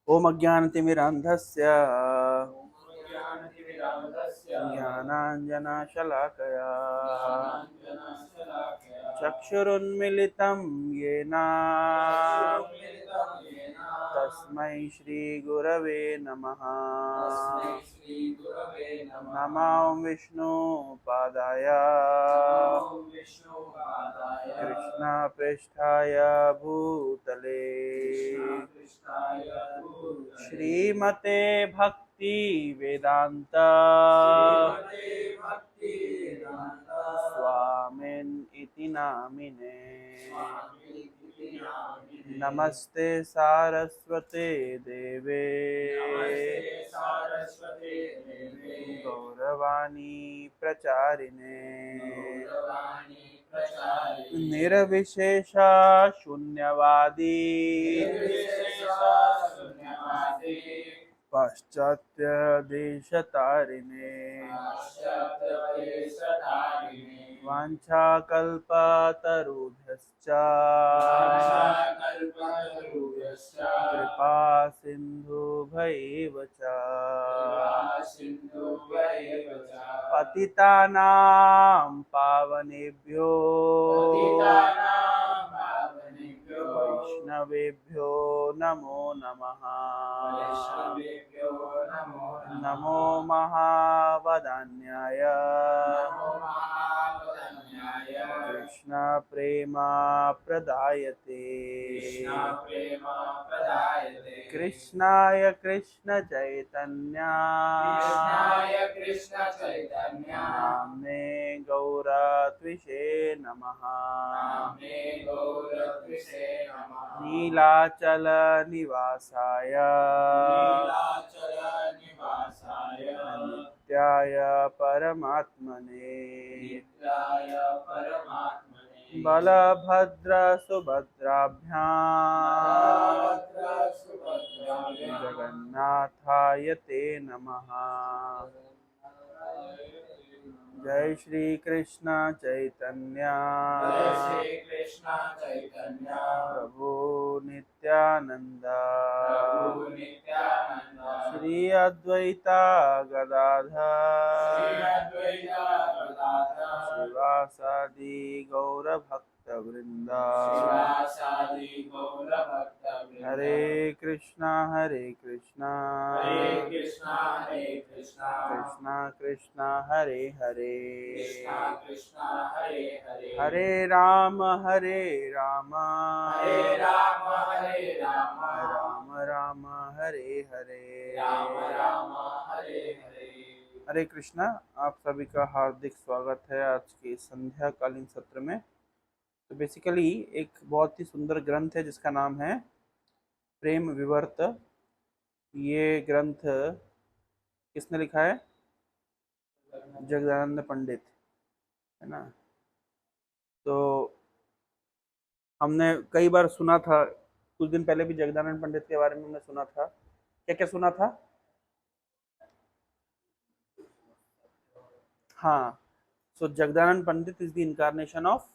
ओम अज्ञानतिमिरान्धस्य ज्ञानाञ्जनशलाकया चक्षुरुन्मिलितं येन तस्मै श्रीगुरवे नमः। नमो विष्णुपादाय कृष्णपृष्ठाय भूतले श्रीमते भक्ति वेदांत स्वामिन् इति नामिने। नमस्ते सारस्वते देवे गौरवाणी प्रचारिणे निर्विशेष शून्यवादी पाश्चात्य देशतारिणे वाञ्छाकल्पतरुभ्यश्च कृपा सिन्धुभैव च पतितानां पावनेभ्यो वैष्णवेभ्यो नमो नमः। नमो महावदान्याय कृष्ण प्रेम प्रदायते कृष्णाय कृष्ण चैतन्य नाम्ने गौरत्विषे नमः। नीलाचल निवासाय नित्याय परमात्मने बलभद्र सुभद्राभ्यां जगन्नाथाय ते नमः। जय श्री कृष्ण चैतन्य प्रभु नित्यानंद श्री अद्वैता गदाधर शिवासादि गौर भक्त वृंदा। हरे कृष्णा कृष्णा कृष्णा कृष्णा हरे हरे हरे राम राम राम हरे हरे। हरे कृष्णा। आप सभी का हार्दिक स्वागत है आज के संध्या कालीन सत्र में। तो बेसिकली एक बहुत ही सुंदर ग्रंथ है जिसका नाम है प्रेम विवर्त। ये ग्रंथ किसने लिखा है? जगदानंद पंडित, है ना। तो हमने कई बार सुना था, कुछ दिन पहले भी जगदानंद पंडित के बारे में हमने सुना था। क्या क्या सुना था? हाँ, so Jagadananda Pandit is the incarnation of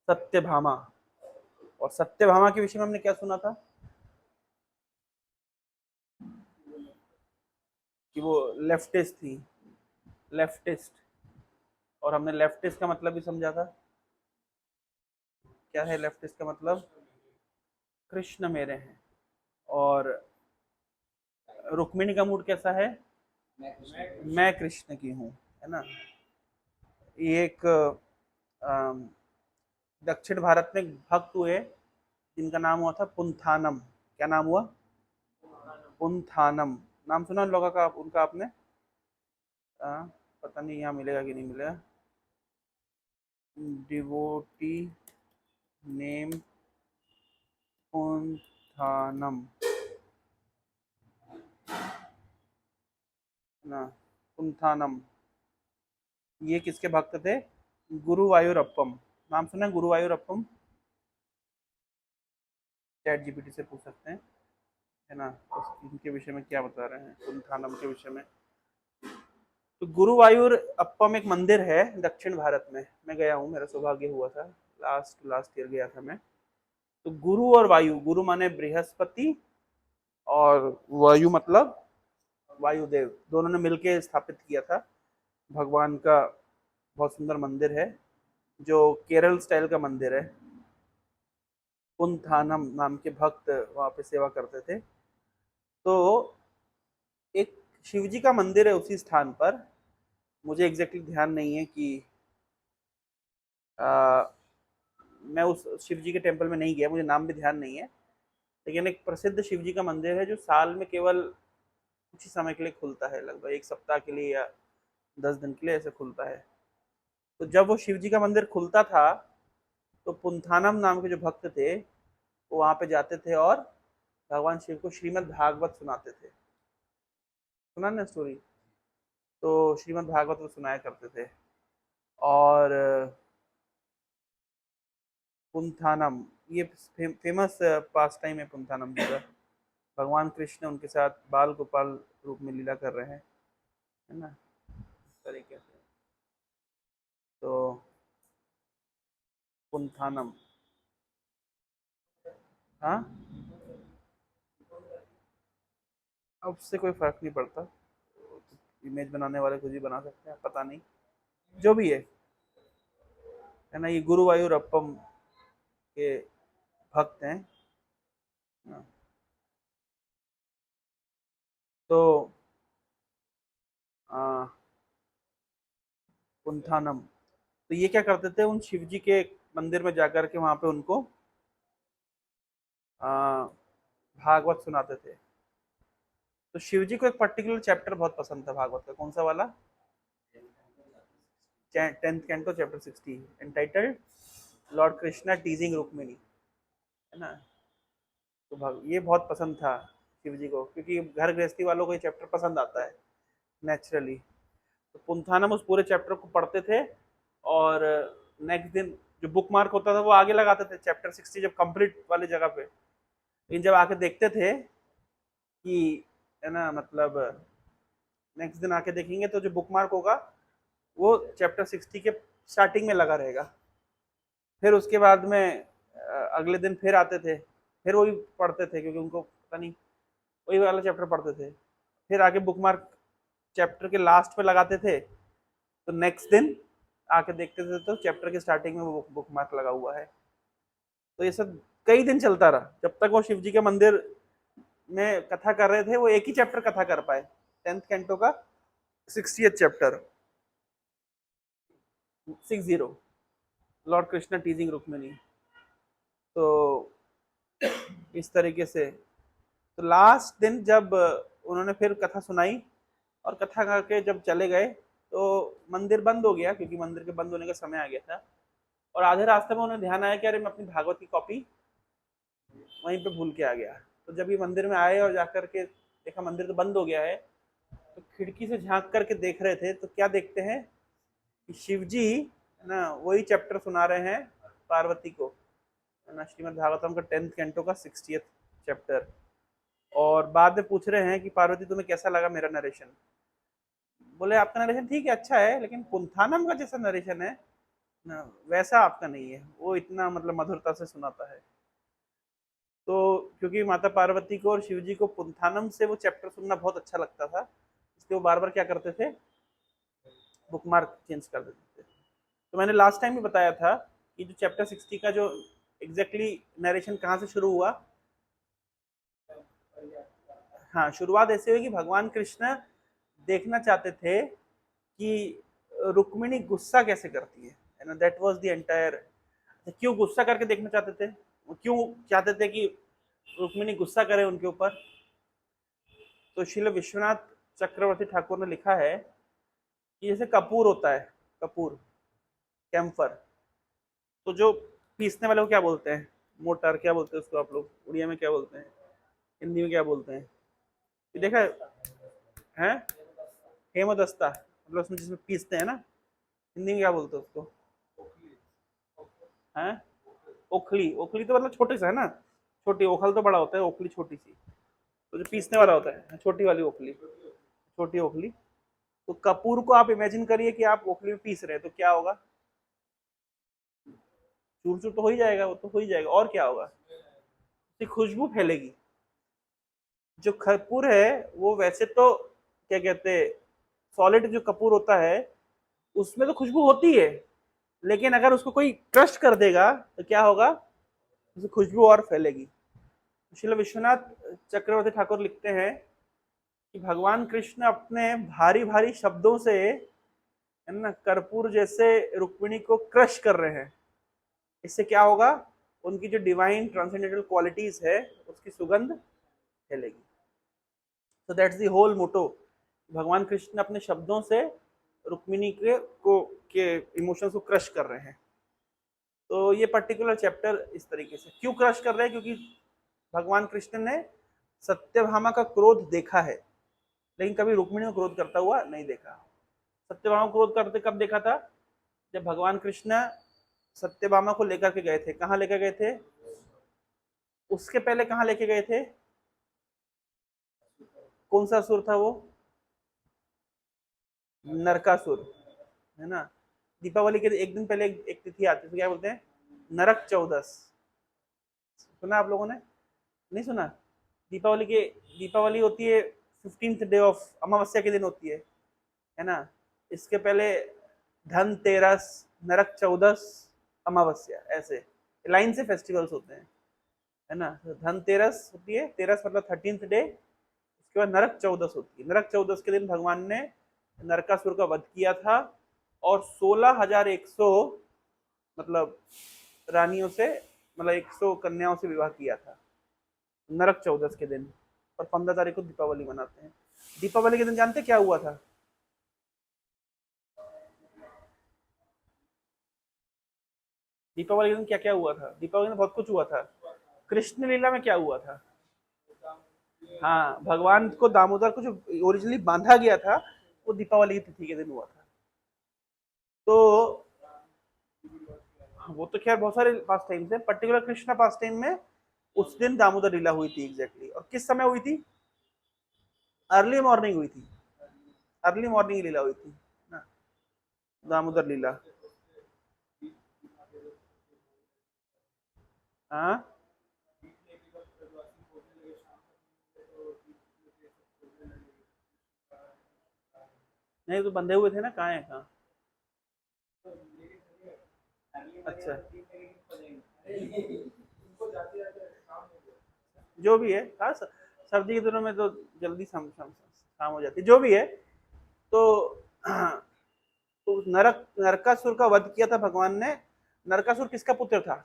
Satyabhama. और सत्यभामा के विषय में हमने क्या सुना था कि वो लेफ्टिस्ट थी, लेफ्टिस्ट। और हमने लेफ्टिस्ट का मतलब भी समझा था। क्या है लेफ्टिस्ट का मतलब? कृष्ण मेरे हैं। और रुक्मिणी का मूड कैसा है? मैं कृष्ण की हूँ, है ना। ये एक दक्षिण भारत में भक्त हुए जिनका नाम हुआ था पुंथानम। क्या नाम हुआ? पुंथानम। नाम सुना उन लोगों का, उनका आपने? पता नहीं यहाँ मिलेगा कि नहीं मिलेगा। डिवोटी नेम पुंथानम ना। पुंथानम ये किसके भक्त थे? गुरुवायूरप्पम। नाम सुना गुरुवायूरप्पम? चैट जीपीटी से पूछ सकते हैं, है ना। इनके विषय में क्या बता रहे हैं पुंथानम के विषय में। तो गुरुवायूर अप्पम एक मंदिर है दक्षिण भारत में। मैं गया हूँ, मेरा सौभाग्य हुआ था, लास्ट ईयर गया था मैं। तो गुरु और वायु, गुरु माने बृहस्पति और वायु मतलब वायुदेव, दोनों ने मिलकर स्थापित किया था। भगवान का बहुत सुंदर मंदिर है, जो केरल स्टाइल का मंदिर है। पुंथानम नाम के भक्त वहाँ पे सेवा करते थे। तो एक शिव जी का मंदिर है उसी स्थान पर। मुझे एग्जैक्टली ध्यान नहीं है कि आ, मैं उस शिव जी के टेम्पल में नहीं गया, मुझे नाम भी ध्यान नहीं है। लेकिन एक प्रसिद्ध शिव जी का मंदिर है जो साल में केवल कुछ ही समय के लिए खुलता है, लगभग एक सप्ताह के लिए या 10 दिन के लिए ऐसे खुलता है। तो जब वो शिव जी का मंदिर खुलता था, तो पुंथानम नाम के जो भक्त थे वो वहां पे जाते थे और भगवान शिव को श्रीमद् भागवत सुनाते थे। सुना ना स्टोरी? तो श्रीमद् भागवत वो सुनाया करते थे। और पुंथानम, ये फेमस पास टाइम है पुंथानम जी का। भगवान कृष्ण उनके साथ बाल गोपाल रूप में लीला कर रहे हैं, है ना, इस तरीके से। तो पुंथानम, हाँ, अब उससे कोई फर्क नहीं पड़ता। इमेज बनाने वाले खुद ही बना सकते हैं, पता नहीं, जो भी है ना। ये गुरुवायूरप्पम के भक्त हैं। हाँ, तो आ, पुंथानम, तो ये क्या करते थे, उन शिव जी के मंदिर में जाकर के वहां पे उनको आ, भागवत सुनाते थे। तो शिव जी को एक पर्टिकुलर चैप्टर बहुत पसंद था भागवत का। कौन सा वाला? 10th canto chapter 60, entitled Lord Krishna टीजिंग Rukmini, है ना। तो ये बहुत पसंद था शिव जी को, क्योंकि घर गृहस्थी वालों को ये चैप्टर पसंद आता है नेचुरली। तो पुंथानम उस पूरे चैप्टर को पढ़ते थे, और नेक्स्ट दिन जो बुक मार्क होता था वो आगे लगाते थे चैप्टर 60 जब कंप्लीट वाली जगह पे। लेकिन जब आके देखते थे कि, है ना, मतलब नेक्स्ट दिन आके देखेंगे तो जो बुक मार्क होगा वो चैप्टर 60 के स्टार्टिंग में लगा रहेगा। फिर उसके बाद में अगले दिन फिर आते थे, फिर वही पढ़ते थे, क्योंकि उनको पता नहीं, वही वाला चैप्टर पढ़ते थे। फिर आगे बुक मार्क चैप्टर के लास्ट पे लगाते थे, तो नेक्स्ट दिन आके देखते थे तो चैप्टर के स्टार्टिंग में वो बुक मार्क लगा हुआ है। तो ये सब कई दिन चलता रहा, जब तक वो शिव जी के मंदिर में कथा कर रहे थे वो एक ही चैप्टर कथा कर पाए, 10th कैंटो का 60th chapter, 60, Lord Krishna टीजिंग Rukmini. तो इस तरीके से, तो लास्ट दिन जब उन्होंने फिर कथा सुनाई और कथा करके जब चले गए, तो मंदिर बंद हो गया, क्योंकि मंदिर के बंद होने का समय आ गया था। और आधे रास्ते में उन्हें ध्यान आया कि अरे मैं अपनी भागवत की कॉपी वहीं पे भूल के आ गया। तो जब ये मंदिर में आए और जाकर के देखा मंदिर तो बंद हो गया है, तो खिड़की से झांक करके देख रहे थे, तो क्या देखते हैं कि शिव जी, है ना, वही चैप्टर सुना रहे हैं पार्वती को, है ना, श्रीमद् भागवतम का 10th कैंटो का 60th चैप्टर। और बाद में पूछ रहे हैं कि पार्वती तुम्हें कैसा लगा मेरा नरेशन? बोले आपका नरेशन ठीक है, अच्छा है, लेकिन पुंथानम का जैसा नरेशन है ना, वैसा आपका नहीं है, वो इतना मतलब मधुरता से सुनाता है। तो क्योंकि माता पार्वती को और शिव जी को पुंथानम से वो चैप्टर सुनना बहुत अच्छा लगता था, इसलिए वो बार बार क्या करते थे, बुक मार्क चेंज कर देते थे। तो मैंने लास्ट टाइम भी बताया था कि जो चैप्टर 60 का जो एग्जैक्टली नरेशन कहाँ से शुरू हुआ। हाँ, शुरुआत ऐसे हुई कि भगवान कृष्ण देखना चाहते थे कि रुक्मिणी गुस्सा कैसे करती है ना, दैट वाज द एंटायर। क्यों गुस्सा करके देखना चाहते थे, वो क्यों चाहते थे कि रुक्मिणी गुस्सा करे उनके ऊपर? तो श्रील विश्वनाथ चक्रवर्ती ठाकुर ने लिखा है कि जैसे कपूर होता है, कपूर, कैम्फर, तो जो पीसने वाले को क्या बोलते हैं, मोटर क्या बोलते हैं उसको आप लोग उड़िया में क्या बोलते हैं, हिंदी में क्या बोलते हैं? ये देखा है? हेमदस्ता, मतलब उसमें जिसमें पीसते हैं ना, हिंदी में क्या बोलते हैं उसको? है ओखली, ओखली तो मतलब छोटे सा है ना, छोटी, ओखल तो बड़ा होता है, ओखली छोटी सी। तो जो पीसने वाला होता है, छोटी वाली ओखली, छोटी ओखली। तो कपूर को आप इमेजिन करिए कि आप ओखली में पीस रहे हैं, तो क्या होगा? चूर चूर तो हो ही जाएगा, वो तो हो ही जाएगा, और क्या होगा? उसकी खुशबू फैलेगी। जो कपूर है वो वैसे तो क्या कहते हैं, सॉलिड जो कपूर होता है उसमें तो खुशबू होती है, लेकिन अगर उसको कोई क्रश कर देगा तो क्या होगा, उसकी खुशबू और फैलेगी। श्रील विश्वनाथ चक्रवर्ती ठाकुर लिखते हैं कि भगवान कृष्ण अपने भारी भारी शब्दों से, है ना, कर्पूर जैसे रुक्मिणी को क्रश कर रहे हैं। इससे क्या होगा, उनकी जो डिवाइन ट्रांसेंडेंटल क्वालिटीज है उसकी सुगंध फैलेगी। तो दैट्स द होल मोटो। भगवान कृष्ण अपने शब्दों से रुक्मिणी के इमोशंस को क्रश कर रहे हैं। तो ये पर्टिकुलर चैप्टर इस तरीके से क्यों क्रश कर रहे हैं, क्योंकि भगवान कृष्ण ने सत्यभामा का क्रोध देखा है, लेकिन कभी रुक्मिणी को क्रोध करता हुआ नहीं देखा। सत्यभामा को क्रोध करते कब देखा था, जब भगवान कृष्ण सत्यभामा को लेकर के गए थे। कहाँ लेकर गए थे, उसके पहले कहाँ लेके गए थे, कौन सा असुर था वो, नरकासुर, है ना। दीपावली के एक दिन पहले एक तिथि आती है, क्या बोलते हैं, नरक चौदस। सुना आप लोगों ने, नहीं सुना। दीपावली के, दीपावली होती है 15th डे ऑफ, अमावस्या के दिन होती है ना। इसके पहले धनतेरस, नरक चौदस, अमावस्या, ऐसे लाइन से फेस्टिवल्स होते हैं, है ना। तो धनतेरस होती है, तेरस मतलब 13th डे, उसके बाद नरक चौदस होती है। नरक चौदस के दिन भगवान ने नरकासुर का वध किया था और 16,100 मतलब रानियों से, मतलब 100 कन्याओं से विवाह किया था नरक चौदस के दिन। और 15 तारीख को दीपावली मनाते हैं। दीपावली के दिन जानते क्या हुआ था, दीपावली के दिन क्या क्या हुआ था, दीपावली में बहुत कुछ हुआ था। कृष्ण लीला में क्या हुआ था, हाँ, भगवान को दामोदर को जो ओरिजिनली बांधा गया था वो दीपावली की तिथि के दिन हुआ था। तो वो तो खैर बहुत सारे पास टाइम है, पर्टिकुलर कृष्णा पास टाइम में उस दिन दामोदर लीला हुई थी एग्जैक्टली। और किस समय हुई थी, अर्ली मॉर्निंग हुई थी, अर्ली मॉर्निंग लीला हुई थी ना, दामोदर लीला। हाँ, नहीं तो बंधे हुए थे ना, कहाँ है कहाँ। अच्छा, जो भी है, हाँ, सर्दी के दिनों में तो जल्दी शाम हो जाती है, जो भी है। तो तो नरकासुर का वध किया था भगवान ने। नरकासुर किसका पुत्र था,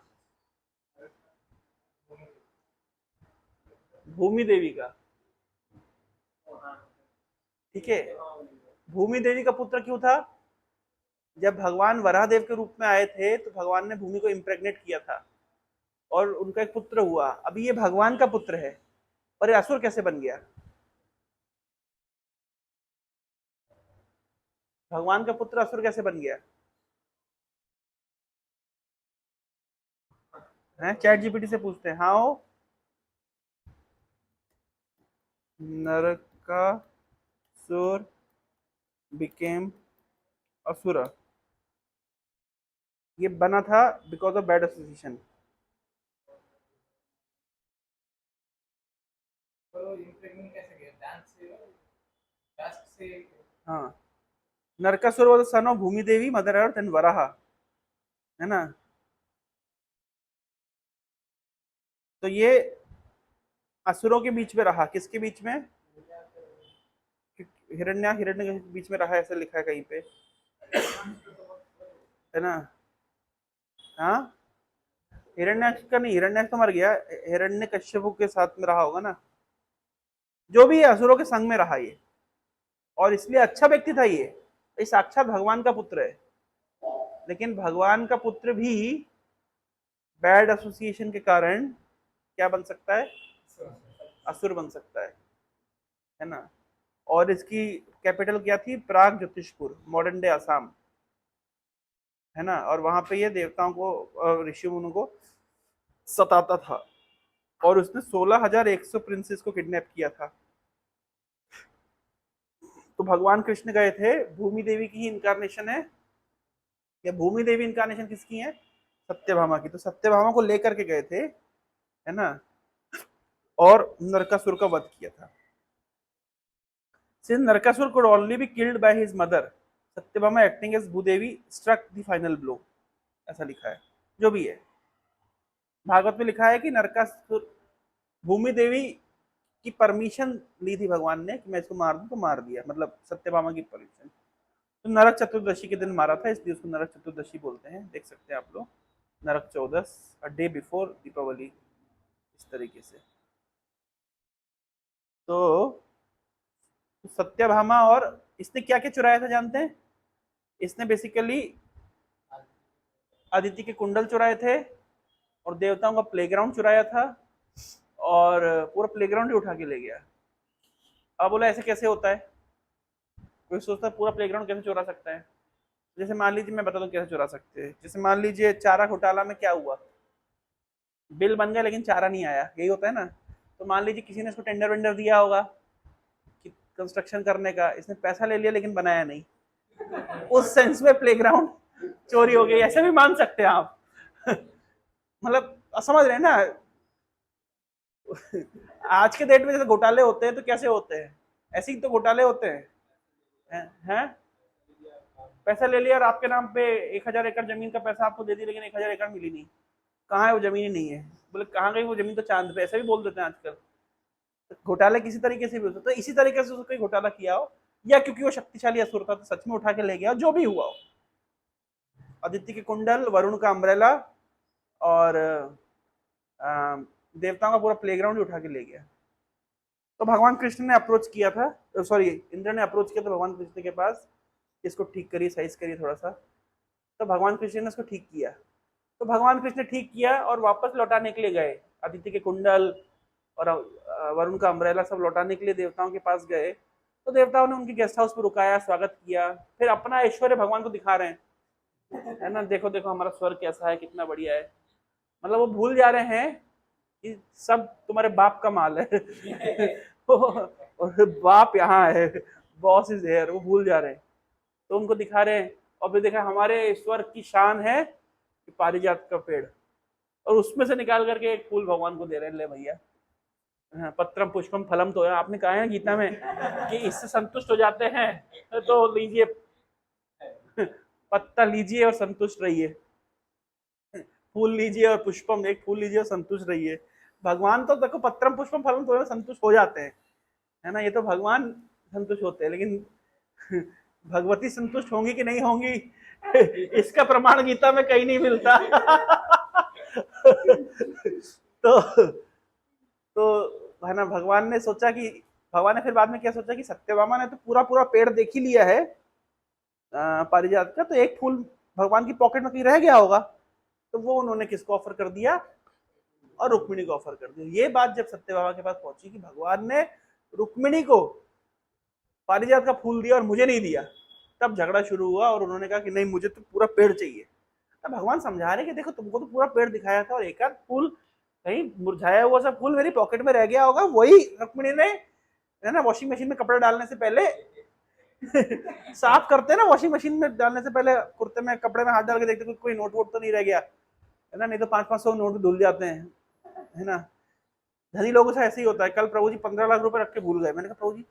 भूमि देवी का, ठीक है। भूमि देवी का पुत्र क्यों था, जब भगवान वराहदेव के रूप में आए थे तो भगवान ने भूमि को इम्प्रेग्नेट किया था और उनका एक पुत्र हुआ। अभी ये भगवान का पुत्र है, और ये असुर कैसे बन गया, भगवान का पुत्र असुर कैसे बन गया है, चैट जीपीटी से पूछते हैं। हाउ नरकासुर बिकेम असुरा, ये बना था बिकॉज ऑफ बैड एसोसिएशन। हाँ, Narakasura was son of Bhumi Devi mother earth and Varaha, है ना। तो ये असुरों के बीच में रहा, किसके बीच में, हिरण्य के बीच में रहा, ऐसा लिखा है कहीं पे, है ना। हाँ, हिरण्याक्ष का नहीं, हिरण्याक्ष तो मर गया, हिरण्य कश्यप के साथ में रहा होगा ना। जो भी है, असुरों के संग में रहा ये, और इसलिए अच्छा व्यक्ति था ये साक्षात भगवान का पुत्र है। लेकिन भगवान का पुत्र भी बैड एसोसिएशन के कारण क्या बन सकता है, असुर बन सकता है ना। और इसकी कैपिटल क्या थी, प्राग ज्योतिषपुर, मॉडर्न डे असम, है ना। और वहां पे ये देवताओं को, ऋषि मुनियों को सताता था, और उसने 16,100 प्रिंसेस को किडनैप किया था। तो भगवान कृष्ण गए थे, भूमि देवी की ही इनकारनेशन है, या भूमि देवी इनकारनेशन किसकी है, सत्यभामा की। तो सत्यभामा को लेकर के गए थे, है ना। और नरकासुर का वध किया था। Since Narkasur could only be killed by his mother, Satyabhama acting as Bhudevi struck the final blow. ऐसा लिखा है, जो भी है। भागवत में लिखा है कि नरकासुर, भूमि देवी की परमिशन ली थी भगवान ने कि मैं इसको मार दूं, तो मार दिया, मतलब सत्यभामा की परमिशन। तो नरक चतुर्दशी के दिन मारा था, इसलिए उसको नरक चतुर्दशी बोलते हैं। देख सकते हैं आप लोग, Narak Chaudas, a day before Deepawali, इस तरीके से। तो सत्यभामा, और इसने क्या क्या चुराया था जानते हैं? इसने बेसिकली आदित्य के कुंडल चुराए थे, और देवताओं का प्लेग्राउंड चुराया था, और पूरा प्लेग्राउंड ही उठा के ले गया। अब बोला ऐसे कैसे होता है? कोई सोचता है पूरा प्लेग्राउंड कैसे चुरा सकता है? जैसे मान लीजिए, मैं बता दूं कैसे चुरा सकते हैं। जैसे मान लीजिए चारा घोटाला में क्या हुआ, बिल बन गया लेकिन चारा नहीं आया, यही होता है ना। तो मान लीजिए किसी ने इसको टेंडर वेंडर दिया होगा कि कंस्ट्रक्शन करने का, इसने पैसा ले लिया लेकिन बनाया नहीं, उस सेंस में प्लेग्राउंड चोरी हो गई, ऐसे भी मान सकते हैं आप। मतलब समझ रहे हैं ना? आज के डेट में जैसे घोटाले होते हैं तो कैसे होते हैं, ऐसे ही तो घोटाले होते हैं। पैसा ले लिया और आपके नाम पे 1,000 एकड़ जमीन का पैसा आपको दे दी, लेकिन 1,000 एकड़ मिली नहीं। कहाँ है वो जमीन? ही नहीं है। बोले कहाँ गई वो जमीन? तो चांद पे, ऐसा भी बोल देते हैं आजकल। तो घोटाले किसी तरीके से भी हो सकते, तो इसी तरीके से कोई घोटाला किया हो, या क्योंकि वो शक्तिशाली असुर था तो सच में उठा के ले गया, जो भी हुआ हो। आदित्य के कुंडल, वरुण का अम्ब्रेला, और देवताओं का पूरा प्लेग्राउंड ही उठा के ले गया। तो भगवान कृष्ण ने अप्रोच किया था, सॉरी इंद्र ने अप्रोच किया था भगवान कृष्ण के पास, इसको ठीक करिए, साइज करिए थोड़ा सा। तो भगवान कृष्ण ने इसको ठीक किया। तो भगवान कृष्ण ने ठीक किया और वापस लौटाने के लिए गए। आदित्य के कुंडल और वरुण का अम्ब्रेला सब लौटाने के लिए देवताओं के पास गए। तो देवताओं ने उनके गेस्ट हाउस पर रुकाया, स्वागत किया, फिर अपना ऐश्वर्य भगवान को दिखा रहे हैं, है ना, देखो देखो हमारा स्वर्ग कैसा है, कितना बढ़िया है। मतलब वो भूल जा रहे हैं कि सब तुम्हारे बाप का माल है। और बाप यहाँ है, बॉस इज हेयर, वो भूल जा रहे हैं। तो उनको दिखा रहे हैं, और फिर देखा हमारे स्वर्ग की शान है कि पारिजात का पेड़, और उसमें से निकाल करके एक फूल भगवान को दे रहे हैं, ले भैया। हाँ, पत्रम पुष्पम फलम, तो है आपने कहा है ना गीता में कि इससे संतुष्ट हो जाते हैं, तो लीजिए, पत्ता लीजिए और संतुष्ट रहिए, फूल लीजिए और पुष्पम, एक फूल लीजिए और संतुष्ट रहिए। भगवान तो देखो पत्रम पुष्पम फलम तो संतुष्ट हो जाते हैं, है ना, ये तो भगवान संतुष्ट होते हैं, लेकिन भगवती संतुष्ट होंगी कि नहीं होंगी, इसका प्रमाण गीता में कहीं नहीं मिलता। तो है ना, भगवान ने सोचा कि, भगवान ने फिर बाद में क्या सोचा कि सत्यभामा ने तो पूरा पूरा पेड़ देख ही लिया है पारिजात का, तो एक फूल भगवान की पॉकेट में कहीं रह गया होगा, तो वो उन्होंने किसको ऑफर कर दिया? और रुक्मिणी को ऑफर कर दिया। ये बात जब सत्यभामा के पास पहुंची कि भगवान ने रुक्मिणी को पारिजात का फूल दिया और मुझे नहीं दिया, तब झगड़ा शुरू हुआ, और उन्होंने कहा कि नहीं, मुझे तो पूरा पेड़ चाहिए। तब भगवान समझा रहे कि देखो तुमको तो पूरा पेड़ दिखाया था, और एक आध फूल कहीं मुरझाया हुआ सा फूल मेरी पॉकेट में रह गया होगा, वही रुक्मिणी ने, है ना, वॉशिंग मशीन में कपड़े डालने से पहले साफ करते हैं ना, वॉशिंग मशीन में डालने से पहले कुर्ते में कपड़े में हाथ डाल के देखते कोई नोट वोट तो नहीं रह गया, है ना, नहीं तो 500-500 नोट धुल जाते हैं, है ना। धनी लोगों से ऐसे ही होता है। कल प्रभु जी 15 लाख रुपए रख के भूल गए। मैंने कहा प्रभु जी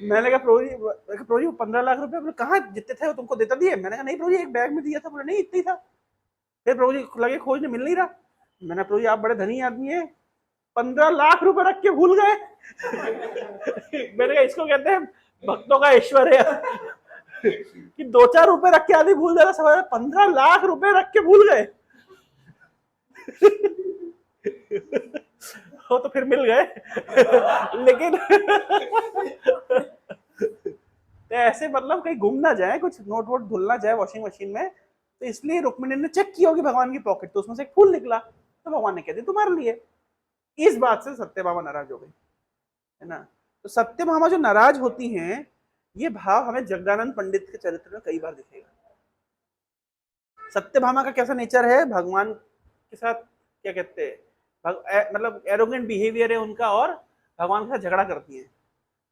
मैंने कहा प्रभु जी 15 लाख रुपए, बोले कहाँ, जितने थे वो तुमको देता दिए? मैंने कहा नहीं प्रभु जी, एक बैग में दिया था। बोले नहीं, इतनी था। फिर प्रभु जी लगे खोजने, मिल नहीं रहा। मैंने प्रभु जी आप बड़े धनी आदमी है, 15 लाख रुपए रख के भूल गए। मैंने कहा इसको कहते हैं भक्तों का ऐश्वर्य, कि 2-4 रुपए रख के आदमी भूल जाता, समझ 15 लाख रुपए रख के भूल गए। हो तो फिर मिल गए। लेकिन तो ऐसे मतलब कहीं घूम ना जाए, कुछ नोट वोट धुल ना जाए वॉशिंग मशीन में, तो इसलिए रुक्मिणी ने चेक की होगी भगवान की पॉकेट, तो उसमें से एक फूल निकला, तो भगवान ने कह दिया तुम्हारे लिए। इस बात से सत्यभामा नाराज हो गई, है ना। तो सत्यभामा जो नाराज होती हैं, ये भाव हमें जगदानंद पंडित के चरित्र में कई बार दिखेगा। सत्यभामा का कैसा नेचर है भगवान के साथ, क्या कहते हैं, मतलब एरोगेंट बिहेवियर है उनका, और भगवान के साथ झगड़ा करती है।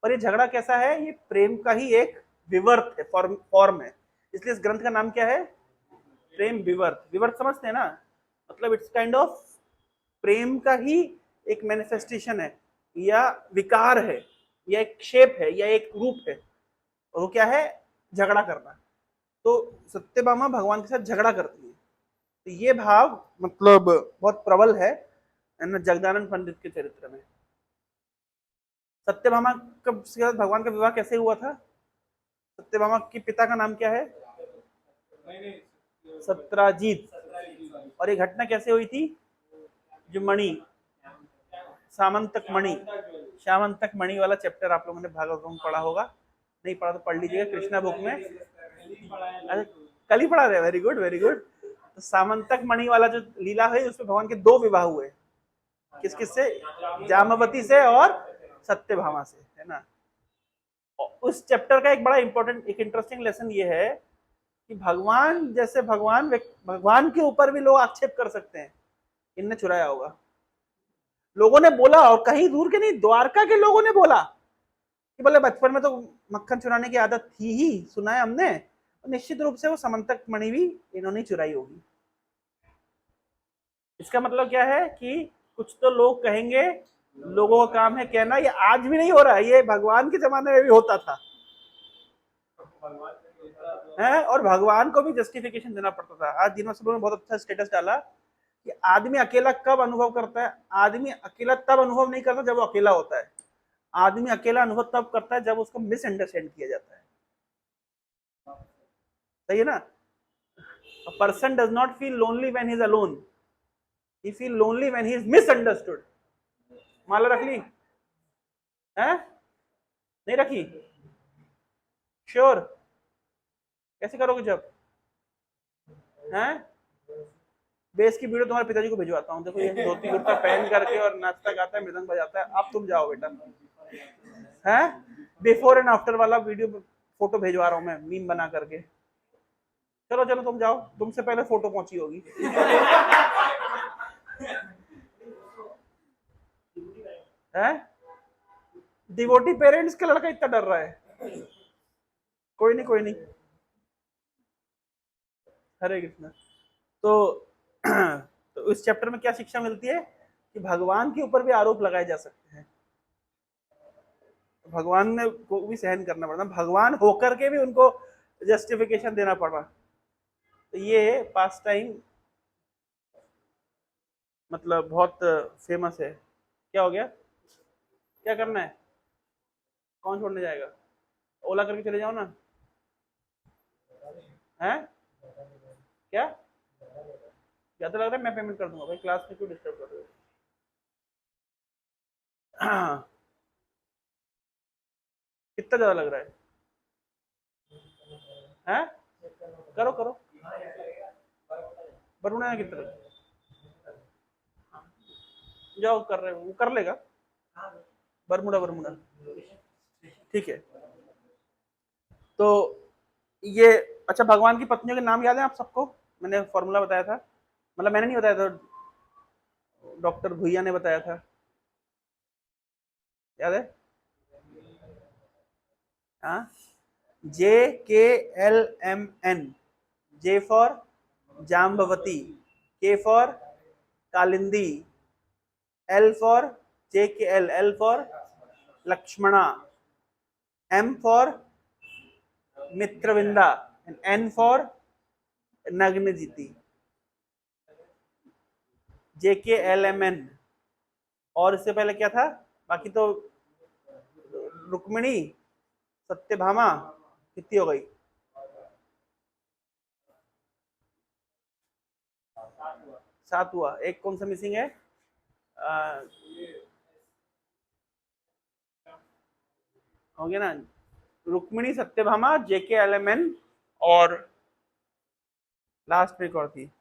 और ये झगड़ा कैसा है? ये प्रेम का ही एक विवर्त है, फॉर्म है। इसलिए इस ग्रंथ का नाम क्या है? प्रेम विवर्त। विवर्त समझते हैं ना, मतलब इट्स काइंड ऑफ प्रेम का ही एक मैनिफेस्टेशन है, या विकार है, या एक शेप है, या एक रूप है। और वो क्या है? झगड़ा करना। तो सत्यभामा भगवान के साथ झगड़ा करती है। तो ये भाव मतलब बहुत प्रबल है न जगदानंद पंडित के चरित्र में। सत्यभामा का साथ भगवान का विवाह कैसे हुआ था? सत्यभामा के पिता का नाम क्या है? सत्राजीत। और ये घटना कैसे हुई थी? जो मणि, सामंतक मणि, सामंतक मणि वाला चैप्टर आप लोगों ने भागवत में पढ़ा होगा, नहीं पढ़ा तो पढ़ लीजिएगा कृष्णा बुक में। अरे कल ही पढ़ा रहे, वेरी गुड वेरी गुड। तो सामंतक मणि वाला जो लीला है उसमें भगवान के दो विवाह हुए। किस किस से? जामवती से और सत्यभामा से, है ना। उस चैप्टर का एक बड़ा इंपॉर्टेंट एक इंटरेस्टिंग लेसन ये है कि भगवान जैसे भगवान के ऊपर भी लोग आक्षेप कर सकते हैं इनने चुराया होगा। लोगों ने बोला, और कहीं दूर के नहीं, द्वारका के लोगों ने बोला कि बोले बचपन में तो मक्खन चुराने की आदत थी ही, सुना है हमने, तो निश्चित रूप से वो समंतक मणि भी इन्होंने चुराई होगी। इसका मतलब क्या है कि कुछ तो लोग कहेंगे, लोगों का काम है कहना, ये आज भी नहीं हो रहा है, ये भगवान के जमाने में भी होता था है। और भगवान को भी जस्टिफिकेशन देना पड़ता था। आज दिनों से बहुत अच्छा स्टेटस डाला कि आदमी अकेला कब अनुभव करता है? आदमी अकेला तब अनुभव नहीं करता जब वो अकेला होता है। आदमी अकेला अनुभव तब करता है जब उसको मिसअंडरस्टैंड किया जाता है। सही है ना? A person does not feel lonely when he is alone. He feel lonely when he is misunderstood. माला रख ली है? नहीं रखी? श्योर? कैसे करोगे जब? हैं? बेस की वीडियो तुम्हारे पिताजी को भिजवाता हूँ। देखो ये धोती कुर्ता पहन करके और नाचता गाता है, मृदंग बजाता है। अब तुम जाओ बेटा, हैं? बिफोर एंड आफ्टर वाला वीडियो फोटो भेजवा रहा हूँ मैं, मीम बना करके। चलो चलो तुम जाओ, तुमसे पहले फोटो पहुंची होगी। हैं? डिवोटी पेरेंट्स का लड़का इतना डर रहा है। कोई नहीं कोई नहीं। हरे कृष्ण। तो तो इस चैप्टर में क्या शिक्षा मिलती है कि भगवान के ऊपर भी आरोप लगाए जा सकते हैं। भगवान ने को भी सहन करना पड़ता, भगवान होकर के भी उनको जस्टिफिकेशन देना पड़ा। तो ये पास टाइम मतलब बहुत फेमस है। क्या हो गया? क्या करना है? कौन छोड़ने जाएगा? ओला करके चले जाओ ना। हैं? क्या ज्यादा लग रहा है? मैं पेमेंट कर दूंगा भाई, क्लास में क्यों डिस्टर्ब कर रहे हो? कितना ज्यादा लग रहा है? हैं? करो करो। बरुणा कितना? जाओ, कर रहे हो वो कर लेगा। बरमुडा बरमुडा ठीक है। तो ये अच्छा, भगवान की पत्नियों के नाम याद है आप सबको? मैंने फॉर्मूला बताया था, मतलब मैंने नहीं बताया था, डॉक्टर भुइया ने बताया था। याद है? हाँ, JKLMN। J for Jambavati, K for Kalindi, L for JKL, L for Lakshmana, M for Mitravinda, N for Nagnajiti. JKLMN। और इससे पहले क्या था? बाकी तो रुक्मिणी, सत्यभामा, कितनी हो गई? 7 हुआ। एक कौन सा मिसिंग है? आ, हो गया ना? रुक्मिणी, सत्यभामा, JKLMN, और लास्ट में एक और थी।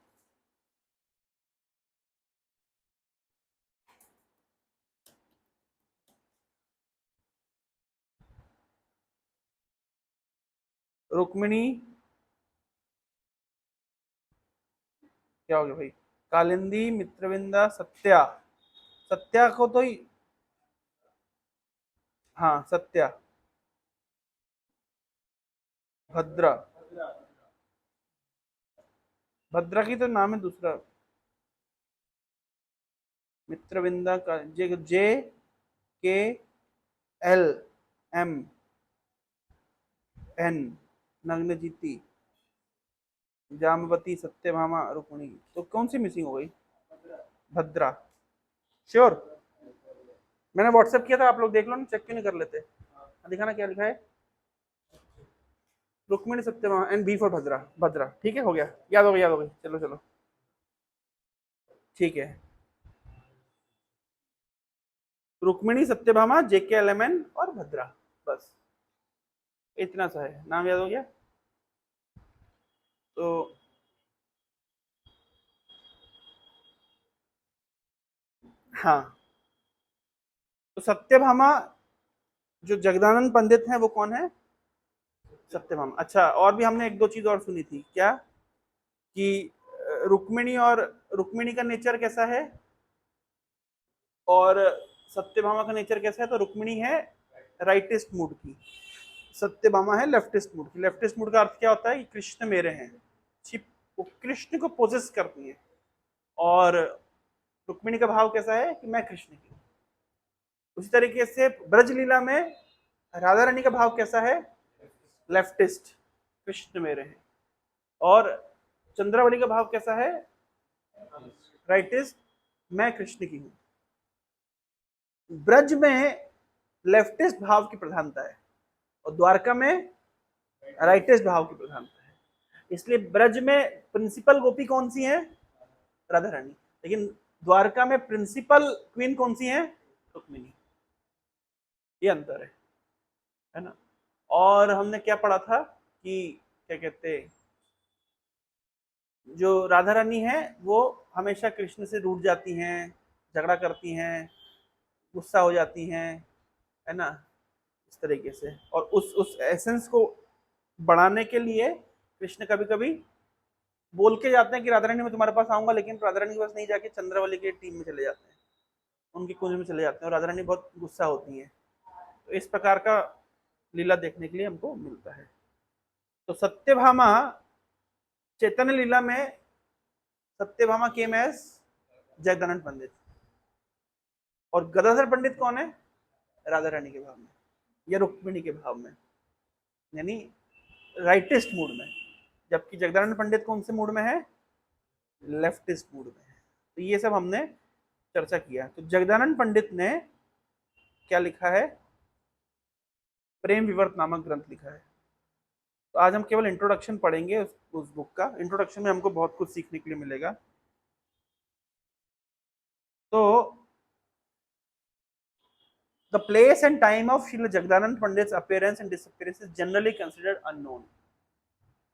रुक्मिणी, क्या हो गया भाई? कालिंदी, मित्रविंदा, सत्या। सत्या को तो ही, हाँ सत्या, भद्रा। भद्रा की तो नाम है दूसरा। मित्रविंदा का J J K L M N, Nagnajiti, Jambavati, Satyabhama, Rukmini. तो कौन सी मिसिंग हो गई? भद्रा। श्योर? मैंने व्हाट्सएप किया था, आप लोग देख लो ना, चेक क्यों नहीं कर लेते? दिखाना क्या लिखा है। Rukmini, Satyabhama and B for Bhadra. Bhadra, ठीक है, हो गया, याद हो गया, याद हो गई। चलो चलो, ठीक है। रुक्मिणी, सत्यभामा, जेके एलेमन और भद्रा, बस इतना सा है, नाम याद हो गया। तो हाँ, तो सत्यभामा जो जगदानंद पंडित हैं वो कौन है? सत्यभामा। अच्छा, और भी हमने एक दो चीज और सुनी थी, क्या कि रुक्मिणी और रुक्मिणी का नेचर कैसा है और सत्यभामा का नेचर कैसा है? तो रुक्मिणी है राइटिस्ट मूड की, सत्यभामा है लेफ्टिस्ट मूड की। लेफ्टिस्ट मूड का अर्थ क्या होता है कि कृष्ण मेरे हैं, वो कृष्ण को पोजेस करती है। और रुक्मिणी का भाव कैसा है कि मैं कृष्ण की। उसी तरीके से ब्रज लीला में राधा रानी का भाव कैसा है? लेफ्टिस्ट, कृष्ण मेरे हैं। और चंद्रावली का भाव कैसा है? राइटिस्ट, मैं कृष्ण की हूं। ब्रज में लेफ्टिस्ट भाव की प्रधानता है और द्वारका में राइटिस्ट भाव की प्रधानता है। इसलिए ब्रज में प्रिंसिपल गोपी कौन सी है? राधा रानी। लेकिन द्वारका में प्रिंसिपल क्वीन कौन सी है? रुक्मिणी। ये अंतर है ना। और हमने क्या पढ़ा था कि क्या कहते, जो राधा रानी है वो हमेशा कृष्ण से रूठ जाती हैं, झगड़ा करती हैं, गुस्सा हो जाती हैं, है ना, इस तरीके से। और उस एसेंस को बढ़ाने के लिए कृष्ण कभी कभी बोल के जाते हैं कि राधा रानी मैं तुम्हारे पास आऊंगा, लेकिन राधा रानी के पास नहीं जाके चंद्रवली के टीम में चले जाते हैं, उनकी कुंज में चले जाते हैं, और राधा रानी बहुत गुस्सा होती है। तो इस प्रकार का लीला देखने के लिए हमको मिलता है। तो सत्यभामा, चैतन्य लीला में सत्यभामा केम एज जगदानंद पंडित, और गदाधर पंडित कौन है? राधा रानी के भाव में या रुक्मिणी के भाव में, यानी राइटिस्ट मूड में। जबकि जगदानंद पंडित कौन से मूड में है? लेफ्टिस्ट मूड में है। तो ये सब हमने चर्चा किया। तो जगदानंद पंडित ने क्या लिखा है? प्रेम विवर्त नामक ग्रंथ लिखा है। तो आज हम केवल इंट्रोडक्शन पढ़ेंगे उस बुक का। इंट्रोडक्शन में हमको बहुत कुछ सीखने के लिए मिलेगा। तो the place and time of Srila Jagdanand Pandit appearance and disappearance is generally considered unknown.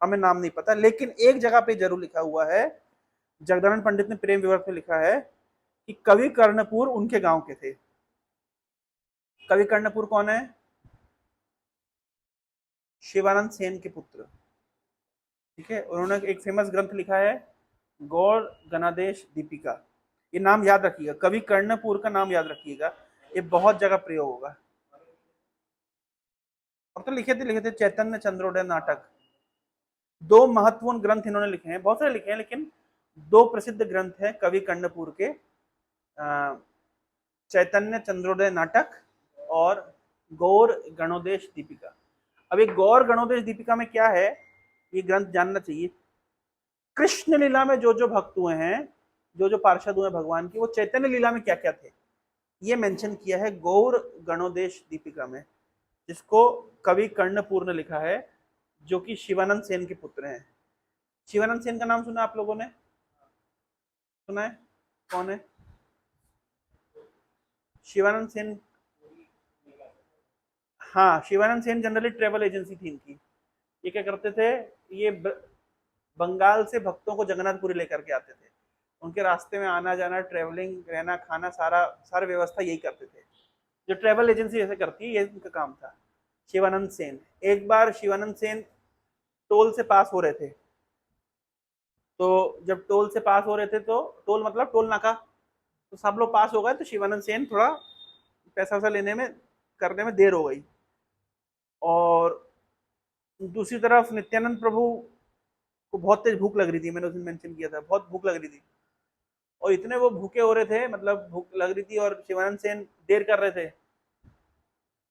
हमें नाम नहीं पता, लेकिन एक जगह पे जरूर लिखा हुआ है, जगदानंद पंडित ने प्रेम विवर्त में लिखा है कि कवि कर्णपुर उनके गांव के थे। कवि कर्णपुर कौन है? शिवानंद सेन के पुत्र, ठीक है। उन्होंने एक फेमस ग्रंथ लिखा है गौर गणादेश दीपिका। ये नाम याद रखिएगा, कवि कर्णपुर का नाम याद रखिएगा, ये बहुत जगह प्रयोग होगा। और तो लिखे थे चैतन्य चंद्रोदय नाटक। दो महत्वपूर्ण ग्रंथ इन्होंने लिखे हैं, बहुत सारे लिखे हैं, लेकिन दो प्रसिद्ध ग्रंथ हैं कवि कर्णपुर के, चैतन्य चंद्रोदय नाटक और गौर गणोदेश दीपिका। अब एक गौर गणोदेश दीपिका में क्या है, ये ग्रंथ जानना चाहिए। कृष्ण लीला में जो जो भक्त हुए हैं, जो जो पार्षद हुए भगवान की, वो चैतन्य लीला में क्या क्या थे, ये मेंशन किया है गौर गणोदेश दीपिका में, जिसको कवि कर्णपुर ने लिखा है, जो कि शिवानंद सेन के पुत्र हैं। शिवानंद सेन का नाम सुना आप लोगों ने? सुना है? कौन है शिवानंद सेन? हाँ, Shivanand Sen generally travel agency थी इनकी। ये क्या करते थे, ये बंगाल से भक्तों को जगन्नाथपुरी लेकर के आते थे। उनके रास्ते में आना जाना, ट्रेवलिंग, रहना खाना, सारा सारा व्यवस्था यही करते थे, जो ट्रेवल एजेंसी ऐसे करती है, ये उनका काम था। शिवानंद सेन, एक बार शिवानंद सेन टोल से पास हो रहे थे, तो जब टोल से पास हो रहे थे, तो टोल मतलब टोल नाका, तो सब लोग पास हो गए, तो शिवानंद सेन थोड़ा पैसा वैसा लेने में, करने में देर हो गई। और दूसरी तरफ नित्यानंद प्रभु को बहुत तेज भूख लग रही थी, मैंने उस दिन मेंशन किया था, बहुत भूख लग रही थी। और इतने वो भूखे हो रहे थे, मतलब भूख लग रही थी, और शिवानंद सेन देर कर रहे थे।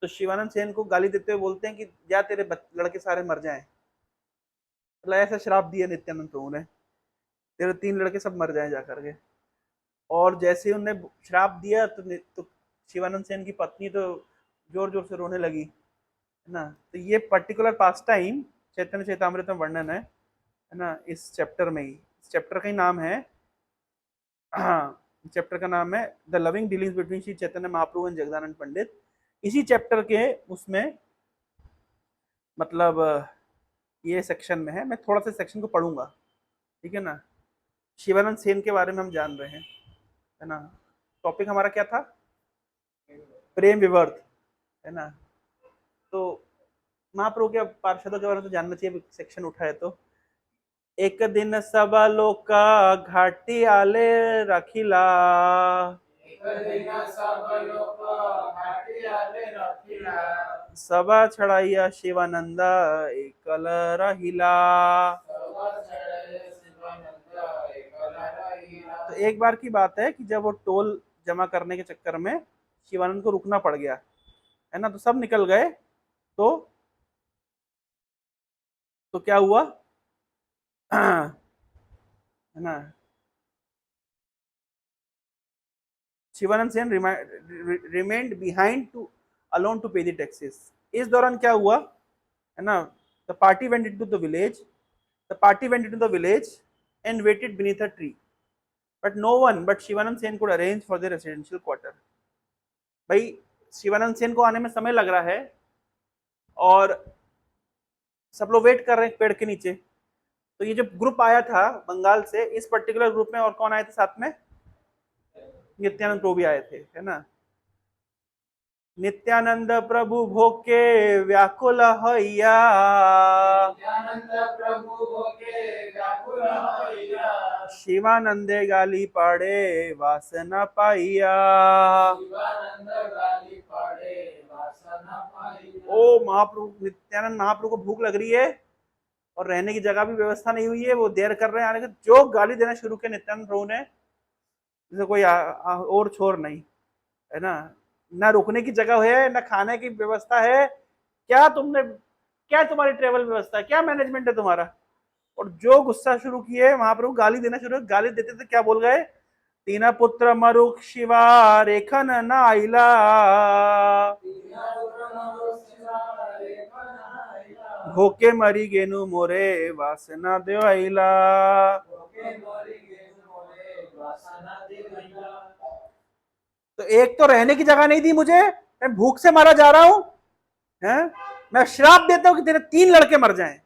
तो शिवानंद सेन को गाली देते हुए बोलते हैं कि या तेरे लड़के सारे मर जाएं। मतलब ऐसा श्राप दिया नित्यानंद प्रभु ने, तेरे 3 लड़के सब मर जाएं जा करके। और जैसे ही उनने श्राप दिया तो शिवानंद सेन की पत्नी तो जोर जोर से रोने लगी, है ना। तो ये पर्टिकुलर पास टाइम चैतन्य चैतामृत में वर्णन है ना, इस चैप्टर में ही। इस चैप्टर का ही नाम है, हाँ, चैप्टर का नाम है the loving dealings between Shri Chaitanya Mahaprabhu and Jagadananda Pandit. इसी चैप्टर के उसमें मतलब ये सेक्शन में है, मैं थोड़ा सा सेक्शन को पढ़ूंगा, ठीक है ना। शिवानंद सेन के बारे में हम जान रहे हैं, है ना। टॉपिक हमारा क्या था? प्रेम विवर्त, है ना। तो महाप्रभु के पार्षदों के बारे में तो जानना चाहिए, सेक्शन उठा है तो। एक दिन सब लोका घाटी आले रखिला, सभा छड़ाइया शिवानंदा एकल रहिला। तो एक बार की बात है कि जब वो टोल जमा करने के चक्कर में शिवानंद को रुकना पड़ गया, है ना, तो सब निकल गए। तो क्या हुआ, है ना, Shivananda Sen remained behind to alone to pay the taxes. इस दौरान क्या हुआ, है ना, the party went into the village, the party went into the village and waited beneath a tree, but no one but Shivananda Sen could arrange for the residential quarter. भाई शिवानंद सेन को आने में समय लग रहा है और सब लोग वेट कर रहे हैं पेड़ के नीचे। तो ये जो ग्रुप आया था बंगाल से, इस पर्टिकुलर ग्रुप में और कौन आए थे साथ में? नित्यानंद प्रभु भी आए थे, है ना। नित्यानंद प्रभु भोके व्याकुल हैया, शिवानंदे गाली पाड़े वासना पाइया। ओ महाप्रभु, नित्यानंद महाप्रभु को भूख लग रही है और रहने की जगह भी व्यवस्था नहीं हुई है, वो देर कर रहे हैं आने के। जो गाली देना शुरू किया नित्यानंद प्रभु ने, जैसे कोई और छोर नहीं, है ना। ना रुकने की जगह है, ना खाने की व्यवस्था है। क्या तुम्हारी ट्रेवल व्यवस्था है, क्या मैनेजमेंट है तुम्हारा? और जो गुस्सा शुरू किए महाप्रभु, गाली देना शुरू, गाली देते थे क्या बोल गए? तीना पुत्र मरुक शिवा रेखन न आइला, भोके मरी गेनु मोरे वासना दे आइला। तो एक तो रहने की जगह नहीं दी मुझे, मैं भूख से मारा जा रहा हूं, है। मैं श्राप देता हूं कि तेरे 3 लड़के मर जाएं,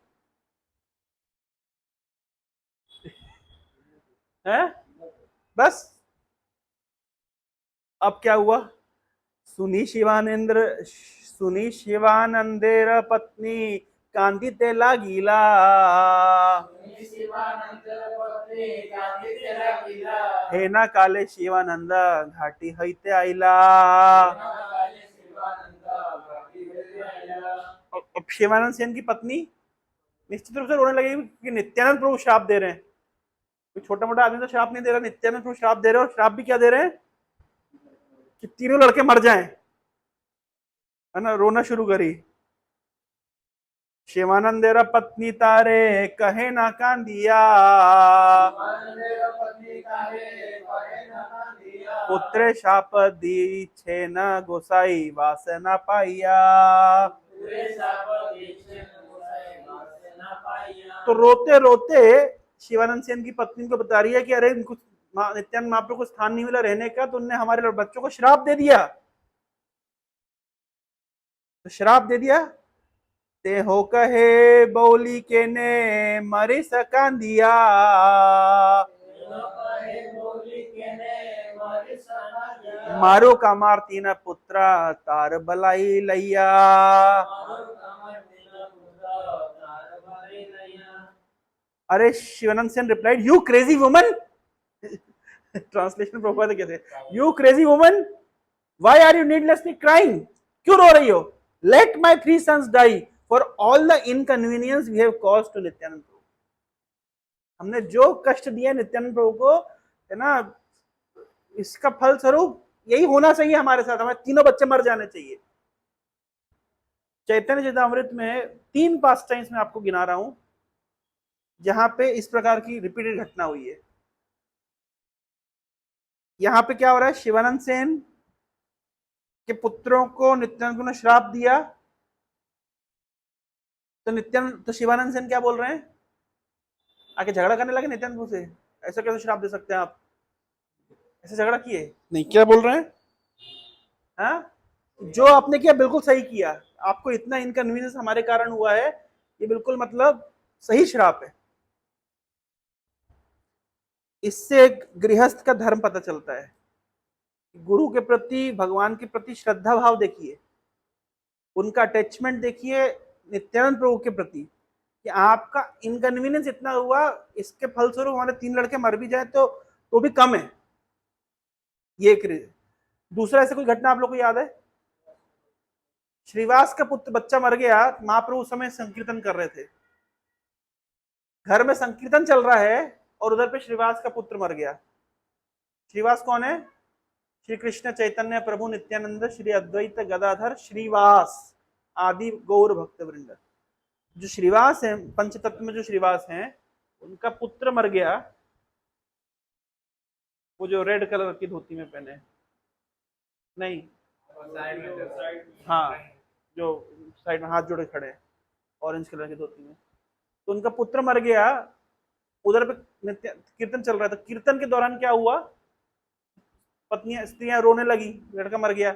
है। बस अब क्या हुआ? सुनी शिवानंदेर पत्नी कांदिते लागिला, हे ना काले शिवानंद घाटी हईते आईला। अब शिवानंद सेन की पत्नी निश्चित रूप से रोने लगेगी कि नित्यानंद प्रभु श्राप दे रहे हैं। कोई छोटा मोटा आदमी तो श्राप नहीं दे रहा, नित्यानंद प्रभु श्राप दे रहे हैं। और श्राप भी क्या दे रहे हैं? कि 3 लड़के मर जाएं, है ना। रोना शुरू करी। शिवानंदेरा पत्नी तारे कहे ना कांदिया, पुत्रे शाप दी छे न गोसाई वासना पाइया। तो रोते रोते शिवानंद सेन की पत्नी को बता रही है कि अरे इनको नित्यानंद महाप्रभु को स्थान नहीं मिला रहने का, तो उनने हमारे बच्चों को श्राप दे दिया। तो श्राप दे दिया, ते हो कहे बौली के ने मरी सकान दिया, मारो का मारती न पुत्रा तार बलाई लैया। अरे Shivananda Sen replied, you crazy woman. Translation profile कहते हैं, you crazy woman, why are you needlessly crying? क्यों रो रही हो? Let my 3 sons die for all the inconvenience we have caused to Nityananda Prabhu. हमने जो कष्ट दिए नित्यानंद प्रभु को, है ना, इसका फल स्वरूप यही होना चाहिए हमारे साथ, हमारे तीनों बच्चे मर जाने चाहिए। चैतन्य चरितामृत में 3 पास्ट टाइम्स में आपको गिना रहा हूं जहां पे इस प्रकार की रिपीटेड घटना हुई है। यहां पे क्या हो रहा है, शिवानंद सेन के पुत्रों को नित्यानंद ने श्राप दिया, तो नित्यानंद, तो शिवानंद सेन क्या बोल रहे हैं, आके झगड़ा करने लगे नित्यानंद से, ऐसा कैसे श्राप दे सकते हैं आप, ऐसे झगड़ा किए नहीं, क्या बोल रहे हैं, हाँ जो आपने किया बिल्कुल सही किया, आपको इतना इनकन्वीनियंस हमारे कारण हुआ है, ये बिल्कुल मतलब सही श्राप है। इससे एक गृहस्थ का धर्म पता चलता है, गुरु के प्रति, भगवान के प्रति श्रद्धा भाव देखिए, उनका अटैचमेंट देखिए नित्यानंद प्रभु के प्रति, कि आपका इनकन्वीनियंस इतना हुआ, इसके फलस्वरूप हमारे 3 लड़के मर भी जाए तो भी कम है। ये एक दूसरा ऐसे कोई घटना आप लोग को याद है, श्रीवास का पुत्र बच्चा मर गया, महाप्रभु उस समय संकीर्तन कर रहे थे, घर में संकीर्तन चल रहा है और उधर पे श्रीवास का पुत्र मर गया। श्रीवास कौन है, श्री कृष्ण चैतन्य प्रभु नित्यानंद श्री अद्वैत गदाधर श्रीवास आदि गौर भक्त वृंद। जो श्रीवास है, पंचतत्व में जो श्रीवास हैं, उनका पुत्र मर गया, वो जो रेड कलर की धोती में पहने, नहीं, हाँ जो साइड में हाथ जोड़े खड़े हैं ऑरेंज कलर की धोती में, तो उनका पुत्र मर गया। उधर पे नित्य कीर्तन चल रहा था, कीर्तन के दौरान क्या हुआ, पत्नियां स्त्रियां रोने लगी, लड़का मर गया।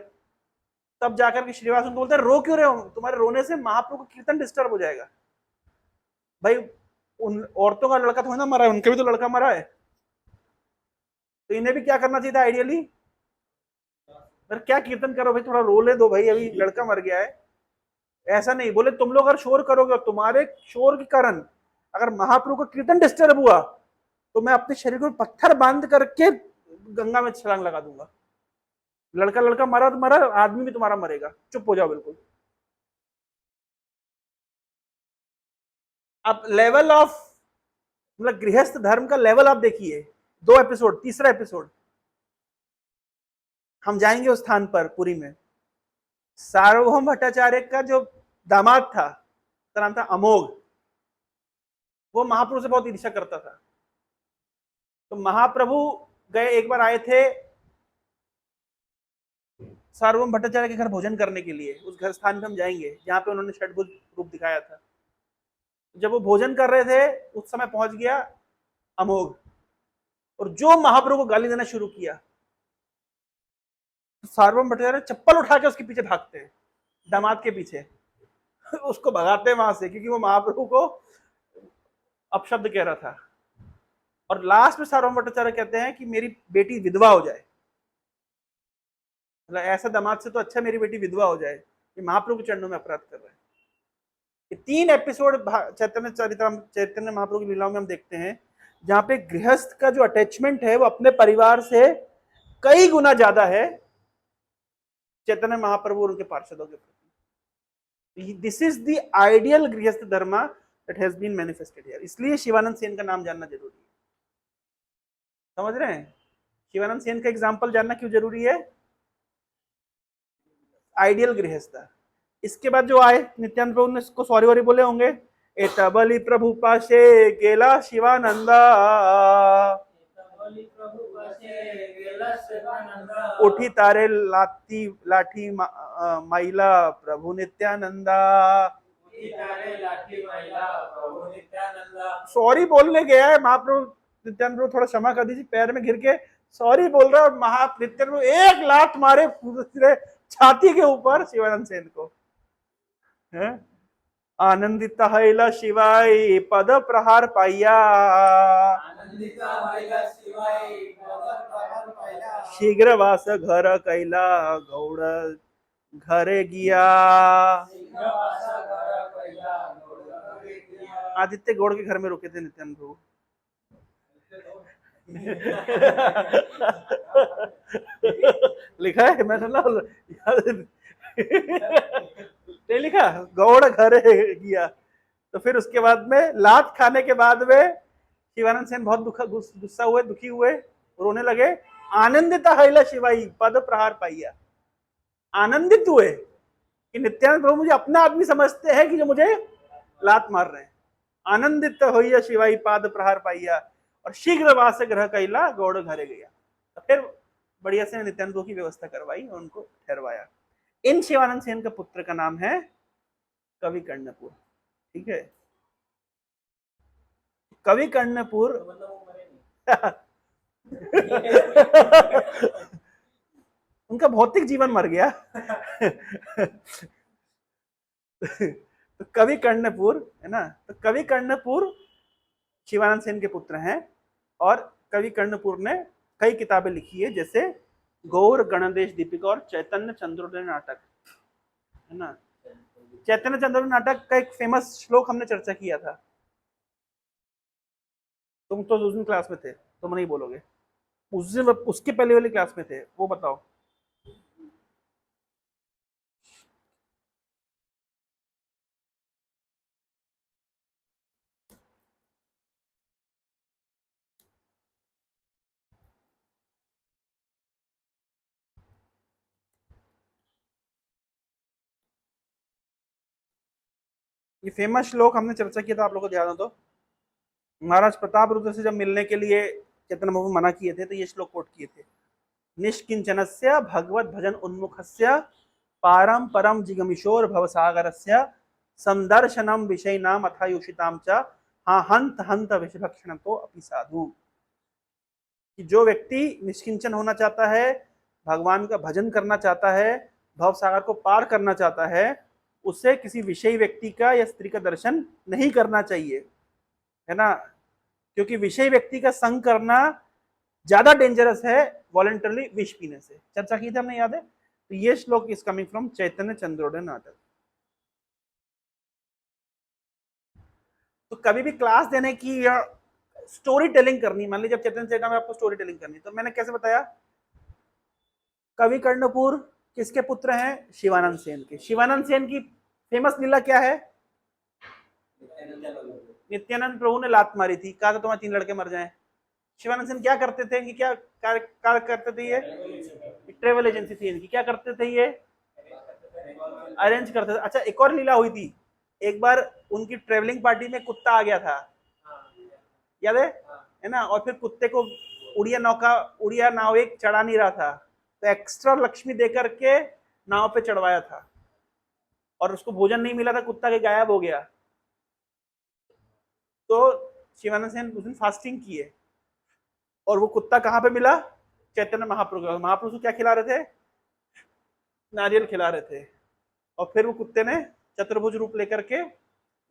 तब जाकर के श्रीवास उनको बोलते हैं, रो क्यों रहे हो, तुम्हारे रोने से महाप्रभु का कीर्तन डिस्टर्ब हो जाएगा। भाई उन औरतों का लड़का थोड़ा ना मरा है, उनके भी तो लड़का मरा है, तो इन्हें भी क्या करना चाहिए था आइडियली, पर क्या कीर्तन करो भाई, थोड़ा रो ले दो भाई, अभी लड़का मर गया है। ऐसा नहीं, बोले तुम लोग अगर शोर करोगे और तुम्हारे शोर के कारण अगर महाप्रभु का कीर्तन डिस्टर्ब हुआ तो मैं अपने शरीर को पत्थर बांध करके गंगा में छलांग लगा दूंगा। लड़का लड़का मरा तो मरा, आदमी भी तुम्हारा मरेगा, चुप हो जाओ बिल्कुल। अब लेवल ऑफ मतलब गृहस्थ धर्म का लेवल आप देखिए, 2 एपिसोड, तीसरा एपिसोड हम जाएंगे उस स्थान पर पुरी में। सार्वभौम भट्टाचार्य का जो दामाद था, उसका नाम था अमोघ, वो महाप्रभु से बहुत ईर्ष्या करता था। तो महाप्रभु गए, एक बार आए थे सार्वभौम भट्टाचार्य के घर भोजन करने के लिए, उस घर स्थान पे हम जाएंगे जहां पे उन्होंने षटभुज रूप दिखाया था। जब वो भोजन कर रहे थे उस समय पहुंच गया अमोघ, और जो महाप्रभु को गाली देना शुरू किया, तो सार्वभौम भट्टाचार्य चप्पल उठा के उसके पीछे भागते हैं, दामाद के पीछे उसको भगाते हैं वहां से, क्योंकि वो महाप्रभु को अपशब्द कह रहा था। और लास्ट में सार्वभौम भट्टाचार्य कहते हैं कि मेरी बेटी विधवा हो जाए, मतलब ऐसा दामाद से तो अच्छा मेरी बेटी विधवा हो जाए, ये महाप्रभु के चरणों में अपराध कर रहा है। ये 3 एपिसोड चैतन्य चरितामृत, चैतन्य महाप्रभु की लीलाओं में हम देखते हैं, जहां पे गृहस्थ का जो अटैचमेंट है वो अपने परिवार से कई गुना ज्यादा है चैतन्य महाप्रभु और उनके पार्षदों के प्रति। This is the ideal grihastha dharma that has been manifested here. इसलिए शिवानंद सेन का नाम जानना जरूरी है, समझ रहे हैं, शिवानंद सेन का एग्जाम्पल जानना क्यों जरूरी है, आइडियल गृहस्थ। इसके बाद जो आए नित्यानंद प्रभु ने इसको सॉरी वॉरी बोले होंगे, एता बलि प्रभु पाशे गेला शिवानंदा, उठी तारे लाठी माइला प्रभु नित्यानंदा। सॉरी बोलने गया है महाप्रभु, नित्यानंद प्रभु थोड़ा क्षमा कर दीजिए, पैर में गिर के सॉरी बोल रहा है, और नित्यानंद प्रभु एक लात मारे छाती के ऊपर शिवानंद सेन को। आनंदित हैला शिवाय पद प्रहार पाइया, शीघ्र वास घर कैला गौड़ घरे गिया। आदित्य गौड़ के घर में रुके थे नित्यानंद प्रभु। लिखा है, मैंने ना नहीं लिखा, गौड़ घरे गया। तो फिर उसके बाद में लात खाने के बाद में शिवानंद सेन बहुत गुस्सा हुए, दुखी हुए, रोने लगे, आनंदित हैला शिवाई पद प्रहार पाइया, आनंदित हुए कि नित्यानंद प्रभु मुझे अपना आदमी समझते हैं कि जो मुझे लात मार रहे हैं। आनंदित होइया शिवाई पाद प्रहार पाइया, और शीघ्र वास ग्रह कैला गौड़ घरे गया। तो फिर बढ़िया से नित्यानंद प्रभु की व्यवस्था करवाई और उनको ठहरवाया। इन शिवानंद सेन का पुत्र का नाम है कवि कर्णपुर। ठीक है, कवि कर्णपुर उनका भौतिक जीवन मर गया। तो कवि कर्णपुर है ना, तो कवि कर्णपुर शिवानंद सेन के पुत्र हैं। और कवि कर्णपुर ने कई किताबें लिखी है, जैसे गौर गणदेश दीपिका और चैतन्य चंद्रोदय नाटक, है ना। चैतन्य चंद्रोदय नाटक का एक फेमस श्लोक हमने चर्चा किया था। तुम तो उस दिन क्लास में थे, तुम नहीं बोलोगे। उस दिन उसके पहले वाली क्लास में थे, वो बताओ। ये फेमस श्लोक हमने चर्चा किया था, आप लोगों को ध्यान हो तो। महाराज प्रताप रुद्र से जब मिलने के लिए चैतन्य प्रभु मना किए थे, तो ये श्लोक कोट किए थे। निष्किंचनस्य भगवत भजन उन्मुखस्य पारम परम जिगमिशोर भवसागरस्य संदर्शनम विषय नाम अथायुषिताम च हाँ हंत हंत विषभक्षण तो अपि साधु। कि जो व्यक्ति निष्किंचन होना चाहता है, भगवान का भजन करना चाहता है, भव सागर को पार करना चाहता है, उसे किसी विषयी व्यक्ति का या स्त्री का दर्शन नहीं करना चाहिए, है ना। क्योंकि विषयी व्यक्ति का संग करना ज्यादा डेंजरस है वॉलंटरली विष पीने से। चर्चा की थी हमने, याद है। तो ये श्लोक इज कमिंग फ्रॉम चैतन्य चंद्रोदय नाटक। तो कभी भी क्लास देने की या स्टोरी टेलिंग करनी, मान लीजिए जब चैतन्य चेतना में आपको स्टोरी टेलिंग करनी, तो मैंने कैसे बताया, कवि कर्णपुर किसके पुत्र हैं, शिवानंद सेन के। शिवानंद सेन की फेमस लीला क्या है, नित्यानंद प्रभु ने लात मारी थी, कहा था तुम्हारे 3 लड़के मर जाएं। शिवानंद सेन क्या करते थे, कि क्या कार्य करते थे, ये ट्रेवल एजेंसी थी इनकी, क्या करते थे, ये अरेंज करते थे। अच्छा, एक और लीला हुई थी, एक बार उनकी ट्रेवलिंग पार्टी में कुत्ता आ गया था, याद है ना। और फिर कुत्ते को उड़िया नाव एक चढ़ा नहीं रहा था, तो एक्स्ट्रा लक्ष्मी देकर के नाव पे चढ़वाया था, और उसको भोजन नहीं मिला था, कुत्ता के गायब हो गया। तो शिवानंद सेन उस दिन फास्टिंग किए, और वो कुत्ता कहाँ पे मिला, चैतन्य महाप्रभु। महाप्रभु को क्या खिला रहे थे, नारियल खिला रहे थे। और फिर वो कुत्ते ने चतुर्भुज रूप लेकर के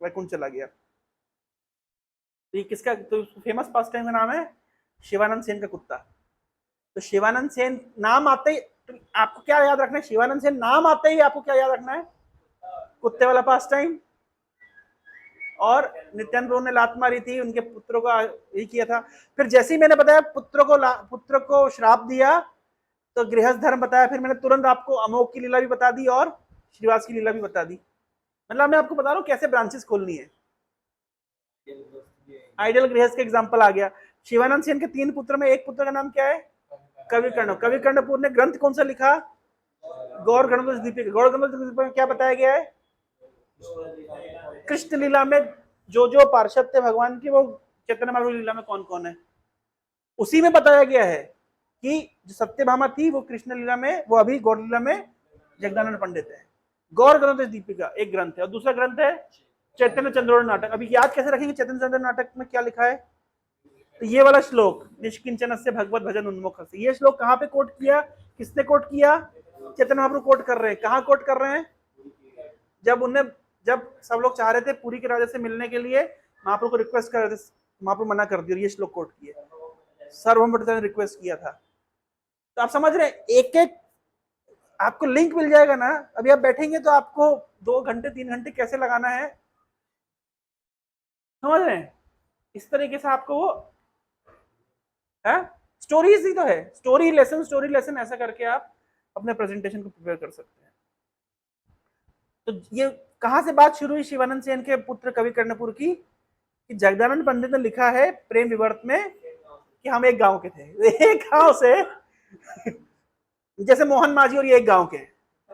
वैकुंठ चला गया। तो ये किसका, तो फेमस पास टाइम का नाम है शिवानंद सेन का कुत्ता। तो शिवानंद सेन नाम आते ही तो आपको क्या याद रखना है, शिवानंद सेन नाम आते ही आपको क्या याद रखना है, कुत्ते वाला पास टाइम। और नित्यानंद प्रभु ने लात मारी थी, उनके पुत्रों का यही किया था। फिर जैसे ही मैंने बताया पुत्र को श्राप दिया, तो गृहस्थ धर्म बताया। फिर मैंने तुरंत आपको अमोघ की लीला भी बता दी और श्रीवास की लीला भी बता दी। मतलब मैं आपको बता रहा हूँ कैसे ब्रांचेस खोलनी है। आइडियल गृहस्थ का एग्जाम्पल आ गया। शिवानंद सेन के 3 पुत्र में एक पुत्र का नाम क्या है, कवि कर्ण। कवि कर्णपुर ने ग्रंथ कौन सा लिखा, गौर गणेश दीपिका। गौर गणेश दीपिका में क्या बताया गया है, कृष्ण लीला में जो पार्षद थे भगवान की, वो चैतन्य महाप्रभु लीला में कौन कौन है, उसी में बताया गया है कि जो सत्यभामा थी वो कृष्ण लीला में, वो अभी गौर लीला में जगदानंद पंडित है। गौर गणेश दीपिका एक ग्रंथ है, और दूसरा ग्रंथ है चैतन्य चंद्रोदय नाटक। अभी याद कैसे रखेंगे चैतन्य चंद्रोदय नाटक में क्या लिखा है, तो ये वाला श्लोक, निष्किंचन से भगवत भजन उन्मुख से, ये श्लोक कहाँ पे कोट किया, किसने कोट किया, चैतन्य महाप्रभु कोट कर रहे हैं। कहाँ कोट कर रहे हैं, जब सब लोग चाह रहे थे पुरी के राजा से मिलने के लिए, महाप्रभु को रिक्वेस्ट कर रहे थे, महाप्रभु मना कर दिया, ये श्लोक कोट किए, सार्वभौम ने रिक्वेस्ट किया था। तो आप समझ रहे हैं, एक एक आपको लिंक मिल जाएगा ना। अभी आप बैठेंगे तो आपको 2 घंटे 3 घंटे कैसे लगाना है, समझ रहे हैं। इस तरीके से आपको वो है, स्टोरीज ही तो है, स्टोरी लेसन ऐसा करके आप अपने प्रेजेंटेशन को प्रिपेयर कर सकते हैं। तो ये कहां से बात शुरू हुई शिवानंद सेन के पुत्र कवि कर्णपुर की, कि जगदानंद पंडित ने लिखा है प्रेम विवर्त में कि हम एक गांव के थे। एक गांव से जैसे मोहन माझी और ये एक गांव के हैं।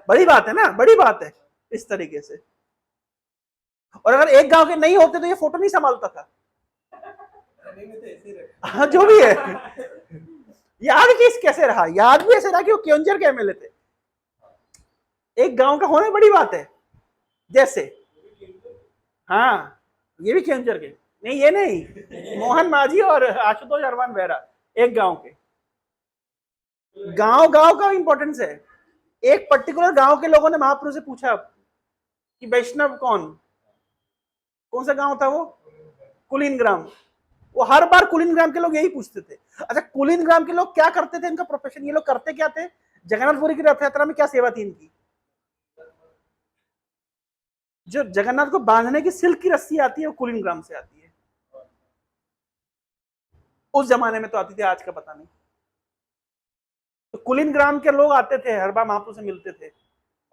बड़ी बात है ना, बड़ी बात है इस तरीके से। और अगर एक गांव के नहीं होते तो ये फोटो नहीं संभालता था। हाँ जो भी है, याद किस कैसे रहा, याद भी ऐसे रहा कि वो क्योंझर के एमएलए थे। एक गांव का होना बड़ी बात है। जैसे हाँ, ये भी क्योंझर के नहीं, ये नहीं, मोहन माझी और आशुतोष अरमान बेहरा एक गांव के। गांव गांव का इंपॉर्टेंस है। एक पर्टिकुलर गांव के लोगों ने महाप्रभु से पूछा कि वैष्णव कौन, कौन सा गांव था वो, कुलीन ग्राम। वो हर बार कुलीन ग्राम के लोग यही पूछते थे। अच्छा, कुलीन ग्राम के लोग क्या करते थे, इनका प्रोफेशन, ये लोग करते क्या थे, जगन्नाथपुरी की रथ यात्रा में क्या सेवा थी इनकी। जो जगन्नाथ को बांधने की सिल्क की रस्सी आती है वो कुलीन ग्राम से आती है। उस जमाने में तो आती थी, आज का पता नहीं। तो कुलीन ग्राम के लोग आते थे, हर बार महाप्रभु से मिलते थे,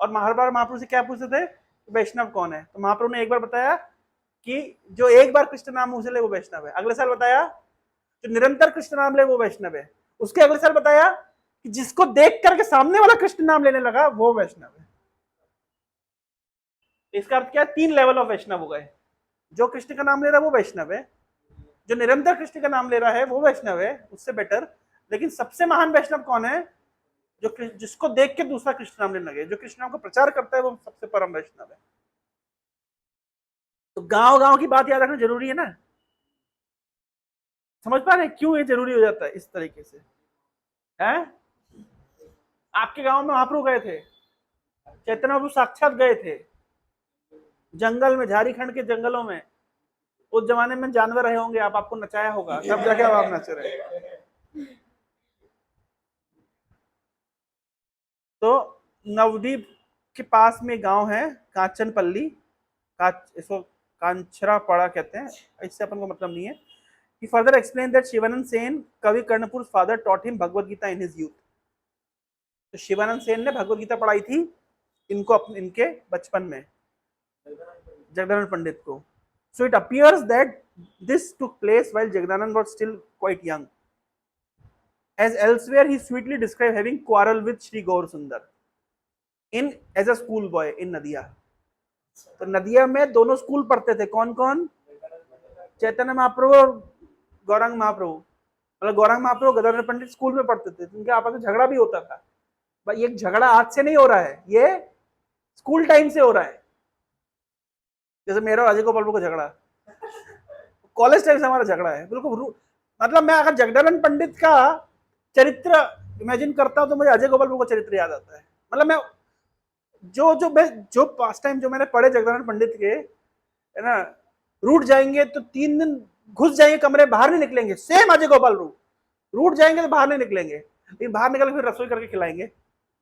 और हर बार महाप्रभु से क्या पूछते थे, वैष्णव कौन है। तो महाप्रभु ने एक बार बताया कि जो एक बार कृष्ण नाम मुंह से ले वो वैष्णव है। अगले साल बताया जो निरंतर कृष्ण नाम ले वो वैष्णव है। उसके अगले साल बताया कि जिसको देख करके सामने वाला कृष्ण नाम लेने लगा वो वैष्णव है। इसका अर्थ क्या है, 3 लेवल ऑफ वैष्णव हो गए। जो कृष्ण का नाम ले रहा है वो वैष्णव है, जो निरंतर कृष्ण का नाम ले रहा है वो वैष्णव है, उससे बेटर। लेकिन सबसे महान वैष्णव कौन है, जो जिसको देख के दूसरा कृष्ण नाम लेने लगे, जो कृष्ण नाम को प्रचार करता है वो सबसे परम वैष्णव है। तो गांव गांव की बात याद रखना जरूरी है ना। समझ पा रहे हैं क्यों ये जरूरी हो जाता है इस तरीके से, है। आपके गांव में महाप्रभु गए थे, चैतन्य प्रभु साक्षात गए थे जंगल में, झारखंड के जंगलों में। उस जमाने में जानवर रहे होंगे, आप, आपको नचाया होगा, तब जाके आप नच रहे। तो नवद्वीप के पास में गांव है कांचनपल्ली, इसको कांचरा पड़ा कहते हैं, इससे अपन को मतलब नहीं है। He further explained that Shivanand Sen, कवि कर्णपुर's father, taught him Bhagavad Gita in his youth. तो शिवानंद सेन ने भगवत गीता पढ़ाई थी इनको अपने, इनके बचपन में, जगदानंद पंडित को। So it appears that this took place while Jagdanand was still quite young. As elsewhere, he sweetly described having quarrel with Shri Gaur Sundar in as a school boy in नदिया। तो नदिया में दोनों स्कूल पढ़ते थे, कौन कौन, चैतन्य महाप्रभु और गौरांग महाप्रभु। मतलब गौरांग महाप्रभु गदाधर पंडित school में पढ़ते थे, उनके आपस में झगड़ा भी होता था। भाई ये झगड़ा आज से नहीं हो रहा है, ये स्कूल टाइम से हो रहा है। जैसे मेरा और अजय गोपाल को झगड़ा, कॉलेज टाइम से हमारा झगड़ा है बिल्कुल। मतलब मैं अगर जगदानंद पंडित का चरित्र इमेजिन करता हूं तो मुझे अजय गोपाल का चरित्र याद आता है। मतलब मैं जो पास टाइम जो मैंने पढ़े जगदानंद पंडित के, है ना, रूट जाएंगे तो 3 दिन घुस जाएंगे कमरे, बाहर नहीं निकलेंगे। सेम अजय गोपाल रूट जाएंगे तो बाहर नहीं निकलेंगे, लेकिन बाहर निकल फिर रसोई करके खिलाएंगे।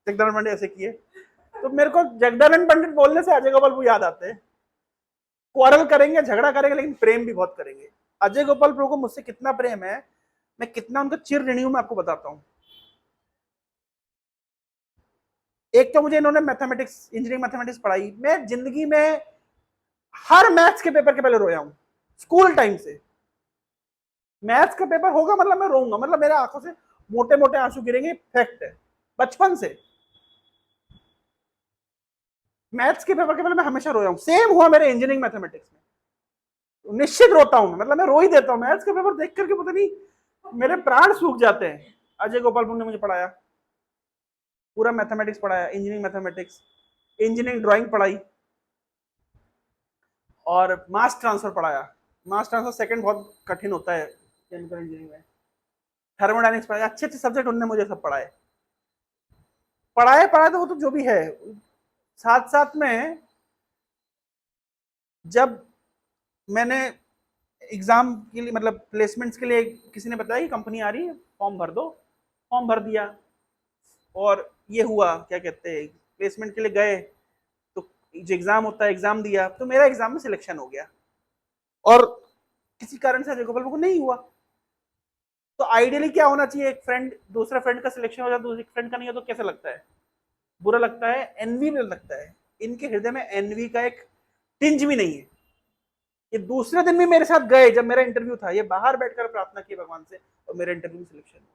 जगदानंद पंडित ऐसे किए। तो मेरे को जगदानंद पंडित बोलने से अजय गोपाल याद आते हैं। क्वारल करेंगे, झगड़ा करेंगे, लेकिन प्रेम भी बहुत करेंगे। अजय गोपाल प्रभु को मुझसे कितना प्रेम है, मैं कितना उनका चिर ऋणी हूं, मैं आपको बताता हूं। एक तो मुझे इन्होंने मैथमेटिक्स, इंजीनियरिंग मैथमेटिक्स पढ़ाई। मैं जिंदगी में हर मैथ्स के पेपर के पहले रोया हूं, स्कूल टाइम से। मैथ्स का पेपर होगा मतलब मैं रोऊंगा, मतलब मेरे आंखों से मोटे मोटे आंसू गिरेंगे, फैक्ट है, बचपन से। मैथ्स के पेपर के पहले मैं हमेशा रोया हूं। सेम हुआ मेरे इंजीनियरिंग मैथमेटिक्स में, निश्चित रोता हूं, मतलब मैं रो ही देता हूं। मैथ्स के पेपर देख करके पता नहीं मेरे प्राण सूख जाते हैं। अजय गोपाल ने मुझे पढ़ाया, पूरा मैथमेटिक्स पढ़ाया, इंजीनियरिंग मैथमेटिक्स, इंजीनियरिंग ड्राइंग पढ़ाई, और मास ट्रांसफर पढ़ाया। मास ट्रांसफर सेकंड बहुत कठिन होता है केमिकल इंजीनियरिंग में। थर्मोडायनिक्स पढ़ाया, अच्छे अच्छे सब्जेक्ट उन्होंने मुझे सब पढ़ाए। पढ़ाए पढ़ाए तो वो तो जो भी है। साथ साथ में जब मैंने एग्जाम के लिए, मतलब प्लेसमेंट्स के लिए, किसी ने बताया कि कंपनी आ रही है, फॉर्म भर दो, फॉर्म भर दिया, और ये हुआ, क्या कहते हैं, प्लेसमेंट के लिए गए, तो जो एग्जाम होता है एग्जाम दिया, तो मेरा एग्जाम में सिलेक्शन हो गया, और किसी कारण से अजय गोपाल को नहीं हुआ। तो आइडियली क्या होना चाहिए, एक फ्रेंड, दूसरा फ्रेंड का सिलेक्शन हो जाए, दूसरे फ्रेंड का नहीं हो तो कैसा लगता है, बुरा लगता है, एनवी में लगता है। इनके हृदय में एनवी का एक टिंज भी नहीं है। ये दूसरे दिन भी मेरे साथ गए, जब मेरा इंटरव्यू था, ये बाहर बैठकर प्रार्थना की भगवान से, और मेरा इंटरव्यू में सिलेक्शन हुआ।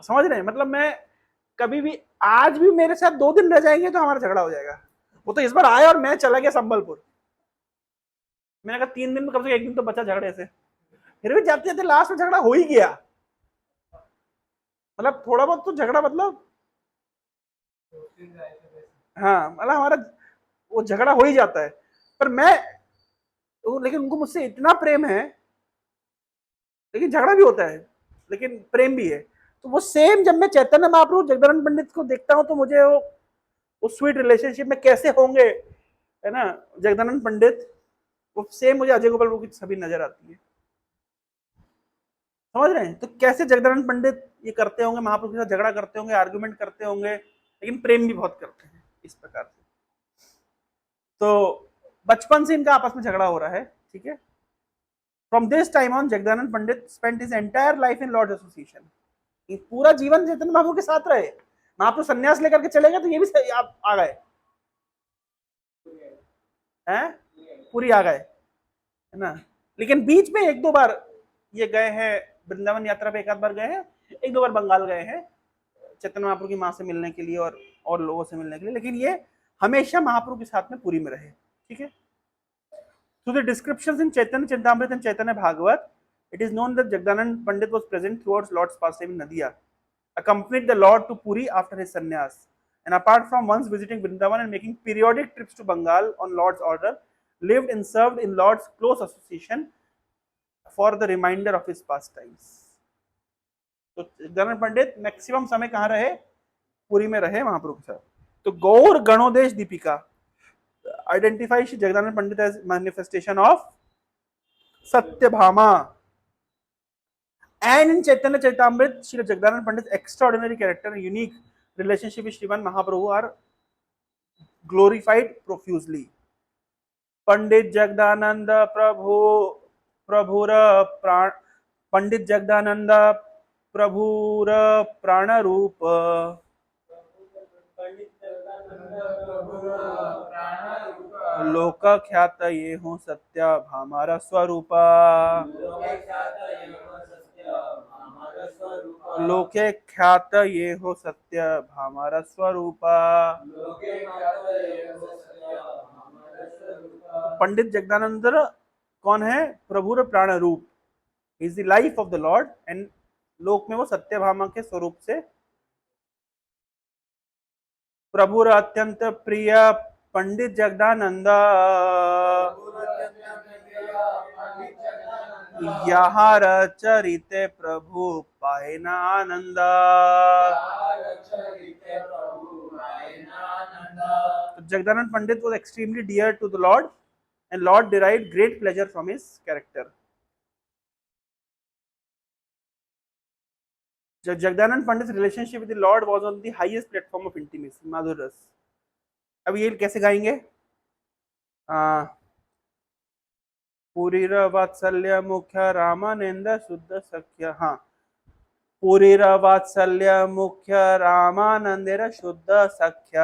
समझ रहे हैं? मतलब मैं कभी भी, आज भी मेरे साथ 2 दिन रह जाएंगे तो हमारा झगड़ा हो जाएगा। वो तो इस बार आया और मैं चला गया संबलपुर, मैंने कहा 3 दिन में कम से कम 1 दिन तो बचा झगड़े से, फिर भी जाते जाते लास्ट में झगड़ा हो ही गया। मतलब थोड़ा बहुत तो झगड़ा, मतलब हाँ, मतलब हमारा वो झगड़ा हो ही जाता है। पर मैं, लेकिन उनको मुझसे इतना प्रेम है, लेकिन झगड़ा भी होता है, लेकिन प्रेम भी है। तो वो सेम जब मैं चैतन्य महाप्रभु जगदानंद पंडित को देखता हूँ तो मुझे वो स्वीट रिलेशनशिप में कैसे होंगे, है ना, जगदानंद पंडित, वो सेम मुझे अजय गोपाल की छवि नजर आती है। समझ रहे हैं? तो कैसे जगदानंद पंडित ये करते होंगे, महाप्रभु के साथ झगड़ा करते होंगे, आर्गुमेंट करते होंगे, लेकिन प्रेम भी बहुत करते हैं इस प्रकार से। तो बचपन से इनका आपस में झगड़ा हो रहा है, ठीक है। From this time on Jagdanand Pandit spent his entire life in Lord association. ये पूरा जीवन चैतन्य महाप्रभु के साथ रहे। महाप्रभु संन्यास लेकर के चले गए तो ये भी आप आ गए हैं, पूरी आ गए, है ना। लेकिन बीच में 1-2 बार ये गए हैं वृंदावन यात्रा पे, 1 आध बार गए हैं, 1-2 बार बंगाल गए हैं चैतन्य महाप्रभु की माँ से मिलने के लिए और लोगों से मिलने के लिए, लेकिन ये हमेशा महाप्रभु के साथ में पूरी में रहे, ठीक है। Through the descriptions in Chaitanya Charitamrita and Chaitanya Bhagavat, it is known that Jagdanand Pandit was present throughout Lord's pastime in Nadia, accompanied the Lord to Puri after his sannyas, and apart from once visiting Vrindavan and making periodic trips to Bengal on Lord's order, lived and served in Lord's close association for the remainder of his pastimes. तो जगदानंद पंडित maximum समय कहाँ रहे? पुरी में रहे महाप्रभु के साथ। तो गौर गणोदेश Deepika identifies Jagdanand Pandit as manifestation of Satyabhama. And in Chaitanya Charitamrita, Srila Jagdanand Pandit's extraordinary character and unique relationship with Sriman Mahaprabhu are glorified profusely. Pandit Jagdananda Prabhura Pran, Pandit Jagdananda Prabhura Prana Rupa, लोक ख्यात ये हो सत्य भामारा स्वरूपा, लोके ख्यात ये हो सत्य भामारा स्वरूपा। पंडित जगदानंद कौन है? प्रभुर प्राण रूप, is the life of the Lord, and लोक में वो सत्यभामा के स्वरूप से प्रभुर अत्यंत प्रिय पंडित जगदानंद यहाँ चरिते प्रभु पाए ना आनंद। Jagdanand Pandit was extremely dear to the Lord, and Lord derived great pleasure from his character. Jagdanand Pandit's relationship with the Lord was on the highest platform of intimacy, Madhur Ras. अब ये कैसे गाएंगे? पुरीर वात्सल्य मुख्य रामानंद शुद्ध सख्य। हाँ, पुरीर वात्सल्य मुख्य रामानंदेर शुद्ध सख्य,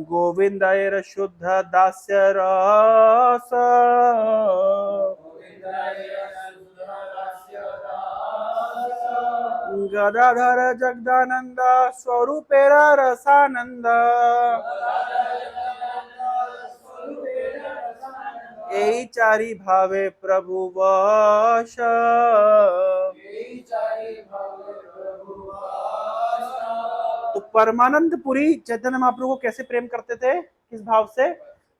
गोविंदायर शुद्ध दास्य रस, गदाधर जगदानंद स्वरूपेरा रसानंद, यही चारी भावे प्रभु वश। तो परमानंद पुरी चैतन्य महाप्रभु को कैसे प्रेम करते थे? किस भाव से?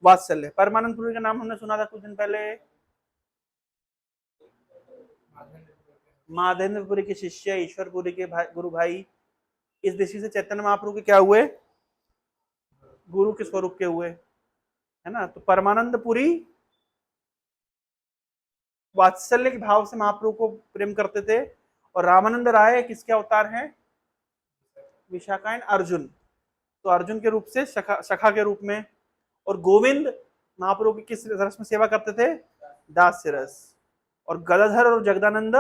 वात्सल्य। परमानंद पुरी का नाम हमने सुना था कुछ दिन पहले, माधेंद्रपुरी के शिष्य, ईश्वरपुरी के गुरु भाई। इस दृष्टि से चैतन्य महाप्रभु के क्या हुए? गुरु के स्वरूप के हुए, है ना। तो परमानंद पुरी वात्सल्य के भाव से महाप्रभु को प्रेम करते थे, और रामानंद राय किसके अवतार हैं? विशाखायन अर्जुन। तो अर्जुन के रूप से सखा के रूप में, और गोविंद महाप्रभु की किस रस में सेवा करते थे? दास्य रस। और गदाधर और जगदानंद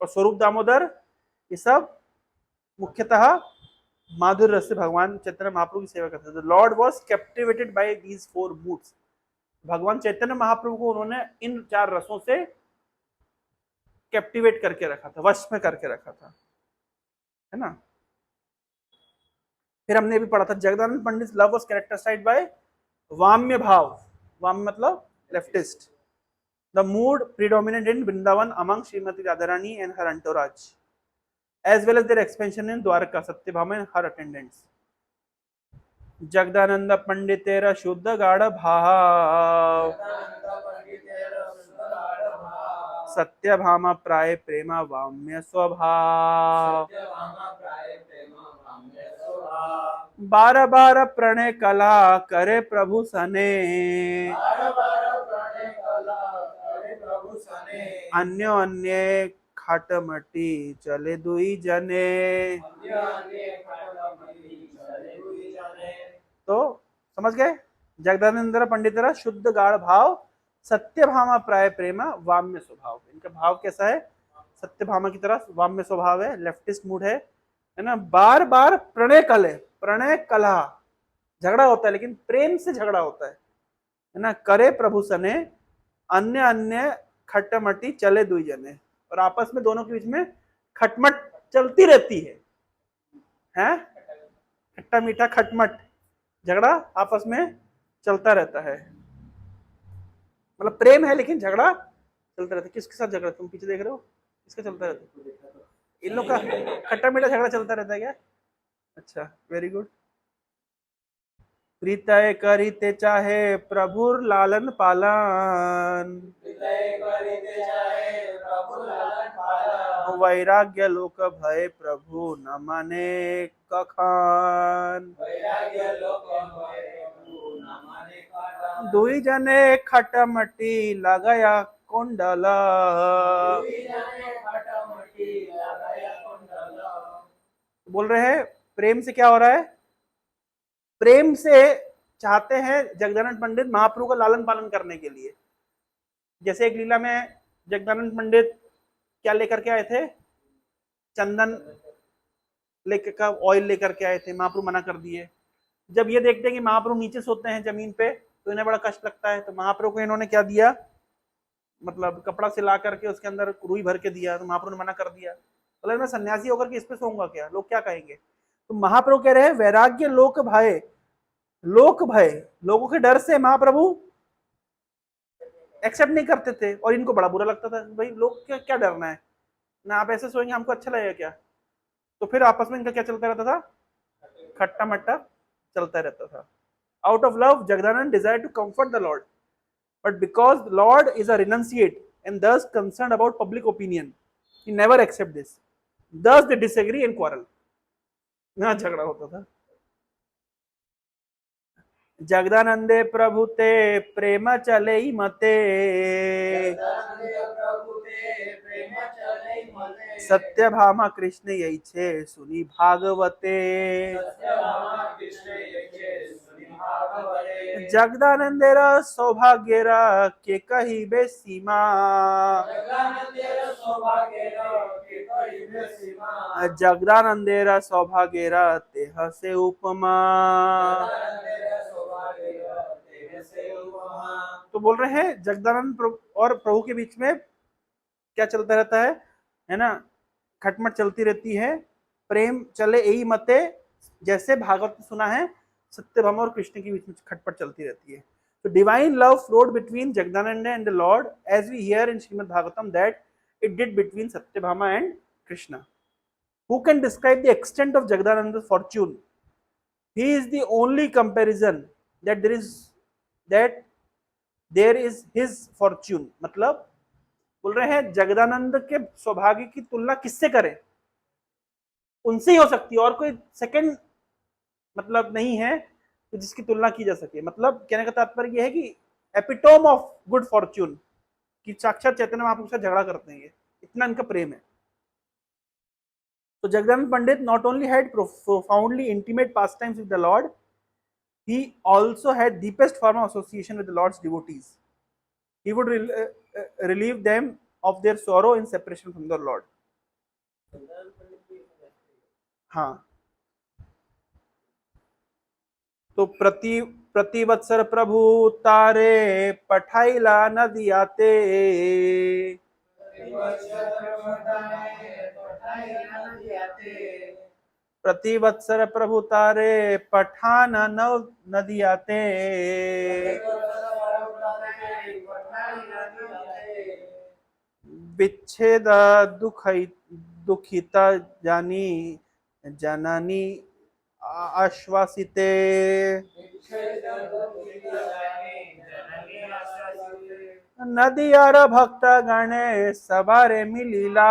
और स्वरूप दामोदर, ये सब मुख्यतः माधुर रस से भगवान चैतन्य महाप्रभु की सेवा करते थे। Lord was captivated by these 4 moods. भगवान चैतन्य महाप्रभु को उन्होंने इन 4 रसों से कैप्टिवेट करके रखा था, वश में करके रखा था, है ना। फिर हमने भी पढ़ा था Jagadananda Pandit love was characterized by वाम्य भाव, वाम्य मतलब leftist, the mood predominant in Vrindavan among Shrimati Radha Rani and her entourage as well as their expansion in Dwarka Satyabhama and her attendants. Jagadananda Pandit तेरा शुद्ध गाढ़ भाव, सत्यभामा प्राय प्रेमा वाम्य स्वभाव, बार बार प्रणय कला करे प्रभु सने, अन्य अन्य खटमटी चले दुई जने। तो समझ गए, जगदानंद पंडित शुद्ध गाढ़ भाव, सत्यभामा प्राय प्रेमा वाम्य स्वभाव। इनका भाव कैसा है, सत्यभामा की तरह वाम्य स्वभाव है, लेफ्टिस्ट मूड है ना। बार बार प्रणय कले, प्रणय कलह झगड़ा होता है लेकिन प्रेम से झगड़ा होता है ना। करे प्रभु सने, अन्य अन्य खटमटी चले दुई जने, और आपस में दोनों के बीच में खटमट चलती रहती है, हैं? खट्टा मीठा खटमट, झगड़ा आपस में चलता रहता है, मतलब प्रेम है लेकिन झगड़ा चलता रहता है। किसके साथ झगड़ा, तुम पीछे देख रहे हो, किसका चलता रहता है? इन लोग का खट्टा मीठा झगड़ा चलता रहता है क्या? अच्छा, वेरी गुड। प्रीतय करिते चाहे प्रभुर लालन पालन, वैराग्य लोक भय प्रभु न माने कखान, दुई जने खटमटी लगाया कुंडला। बोल रहे हैं प्रेम से क्या हो रहा है, प्रेम से चाहते हैं जगदानंद पंडित महाप्रभु का लालन पालन करने के लिए। जैसे एक लीला में जगदानंद पंडित क्या लेकर के आए थे, चंदन लेकर का ऑयल लेकर के आए थे, महाप्रभु मना कर दिए। जब ये देखते हैं कि महाप्रभु नीचे सोते हैं जमीन पे तो इन्हें बड़ा कष्ट लगता है, तो महाप्रभु को इन्होंने क्या दिया, मतलब कपड़ा से ला करके उसके अंदर रुई भर के दिया, तो महाप्रभु ने मना कर दिया। बोले मैं सन्यासी होकर के इस पे सोऊंगा क्या, लोग क्या कहेंगे। तो महाप्रभु कह रहे हैं वैराग्य लोक भय, लोक भय लोगों के डर से महाप्रभु एक्सेप्ट नहीं करते थे, और इनको बड़ा बुरा लगता था, भाई लोग क्या क्या डरना है ना, आप ऐसे सोएंगे हमको अच्छा लगेगा क्या। तो फिर आपस में इनका क्या चलता रहता था, खट्टा मट्टा चलता रहता था। Out of love Jagadananda desire to comfort the Lord, but because the Lord is a renunciate and thus concerned about public opinion, he never accept this. Thus they disagree and quarrel. ना झगड़ा होता था। जगदानंदे प्रभु ते प्रेम चले मते, सत्यभामा कृष्ण यही छे सुनी भागवते। जगदानंदेरा सौभाग्यरा के कही बे सीमा, जगदानंदेरा सौभाग्यरा तेह से उपमा। तो बोल रहे हैं जगदानंद और प्रभु के बीच में क्या चलता रहता है ना, खटमट चलती रहती है, प्रेम चले यही मते, जैसे भागवत में सुना है सत्यभामा और कृष्ण के बीच में खटपट चलती रहती है। तो divine love flowed between Jagadananda and the Lord as we hear in Shrimad Bhagavatam that it did between Satyabhama and Krishna. Who can describe the extent of Jagdananda's fortune? He is the only comparison that there is his fortune. मतलब बोल रहे हैं जगदानंद के सौभाग्य की तुलना किससे करें, उनसे ही हो सकती है, और कोई सेकंड मतलब नहीं है तो जिसकी तुलना की जा सके। मतलब कहने का तात्पर्य यह है कि एपिटोम ऑफ गुड फॉर्च्यून, कि साक्षात चैतन्य महाप्रभु से झगड़ा करते हैं, इतना इनका प्रेम है। So Jagdanand Pandit not only had profoundly intimate pastimes with the Lord, he also had deepest form of association with the Lord's devotees. He would relieve them of their sorrow in separation from the Lord. हाँ, तो प्रतिवत्सर प्रभु तारे पठाइला नदियाते, प्रतिवत्सर प्रभु तारे पठान नव नदी आते। विच्छेद दुख दुखिता जानी जननी आश्वासिते। नदियार भक्त गणे सबारे मिलीला।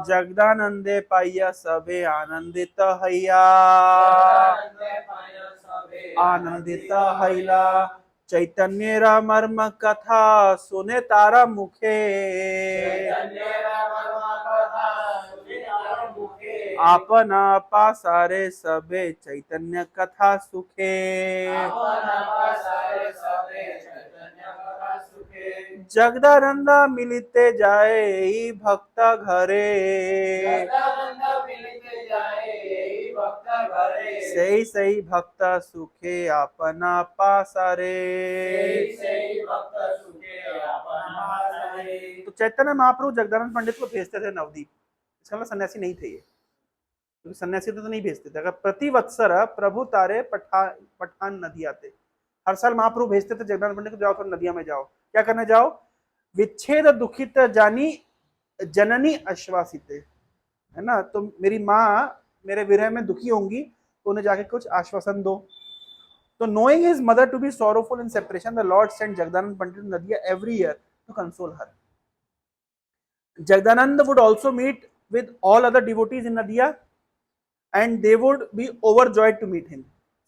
जगदानंदे पाइया सबे आनंदित हैया। आनंदित हैला। चैतन्य मर्म कथा सुने तारा मुखे। आपना पासारे सबे चैतन्य कथा सुखे। जगदानंद मिलते जाए भक्त घरे। सही सही भक्त सुखे अपना पासारे। तो चैतन्य महाप्रभु जगदानंद पंडित को भेजते थे नवदीप। इसका मतलब सन्यासी नहीं थे ये, क्योंकि सन्यासी तो नहीं भेजते थे। अगर प्रतिवत्सर प्रभु तारे पठान नदी आते, हर साल महाप्रभु भेजते थे जगदानंद पंडित को, जाओ थोड़ा नदिया में जाओ। क्या करने जाओ? विच्छेद दुखित जानी जननी आश्वासित, है ना। तो मेरी माँ मेरे विरह में दुखी होंगी, तो उन्हें जाके कुछ आश्वासन दो। तो knowing his mother to be sorrowful in separation, the Lord sent Jagdanand Pandit to Nadia every year to console her. Jagdanand would also meet with all other devotees in Nadia, and they would be overjoyed to meet him.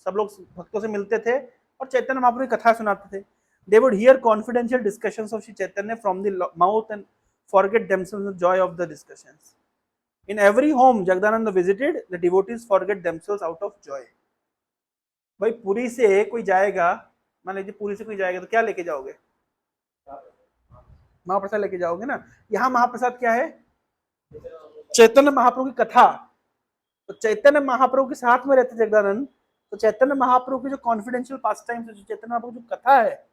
सब लोग भक्तों से मिलते थे और चैतन्य महाप्रभु की कथा सुनाते थे। They would hear confidential discussions of Shri Chaitanya from the mouth and forget themselves in the joy of the discussions. In every home Jagdananda visited, the devotees forget themselves out of joy. भाई पुरी से कोई जाएगा, मान लीजिए पुरी से कोई जाएगा तो क्या लेके जाओगे? महाप्रसाद लेके जाओगे ना। यहाँ महाप्रसाद क्या है? चैतन्य महाप्रभु की कथा। तो चैतन्य महाप्रभु के साथ में रहते जगदानंद, तो चैतन्य महाप्रभु की जो कॉन्फिडेंशियल पास टाइम से चैतन्य महाप्रभु की जो कथा है,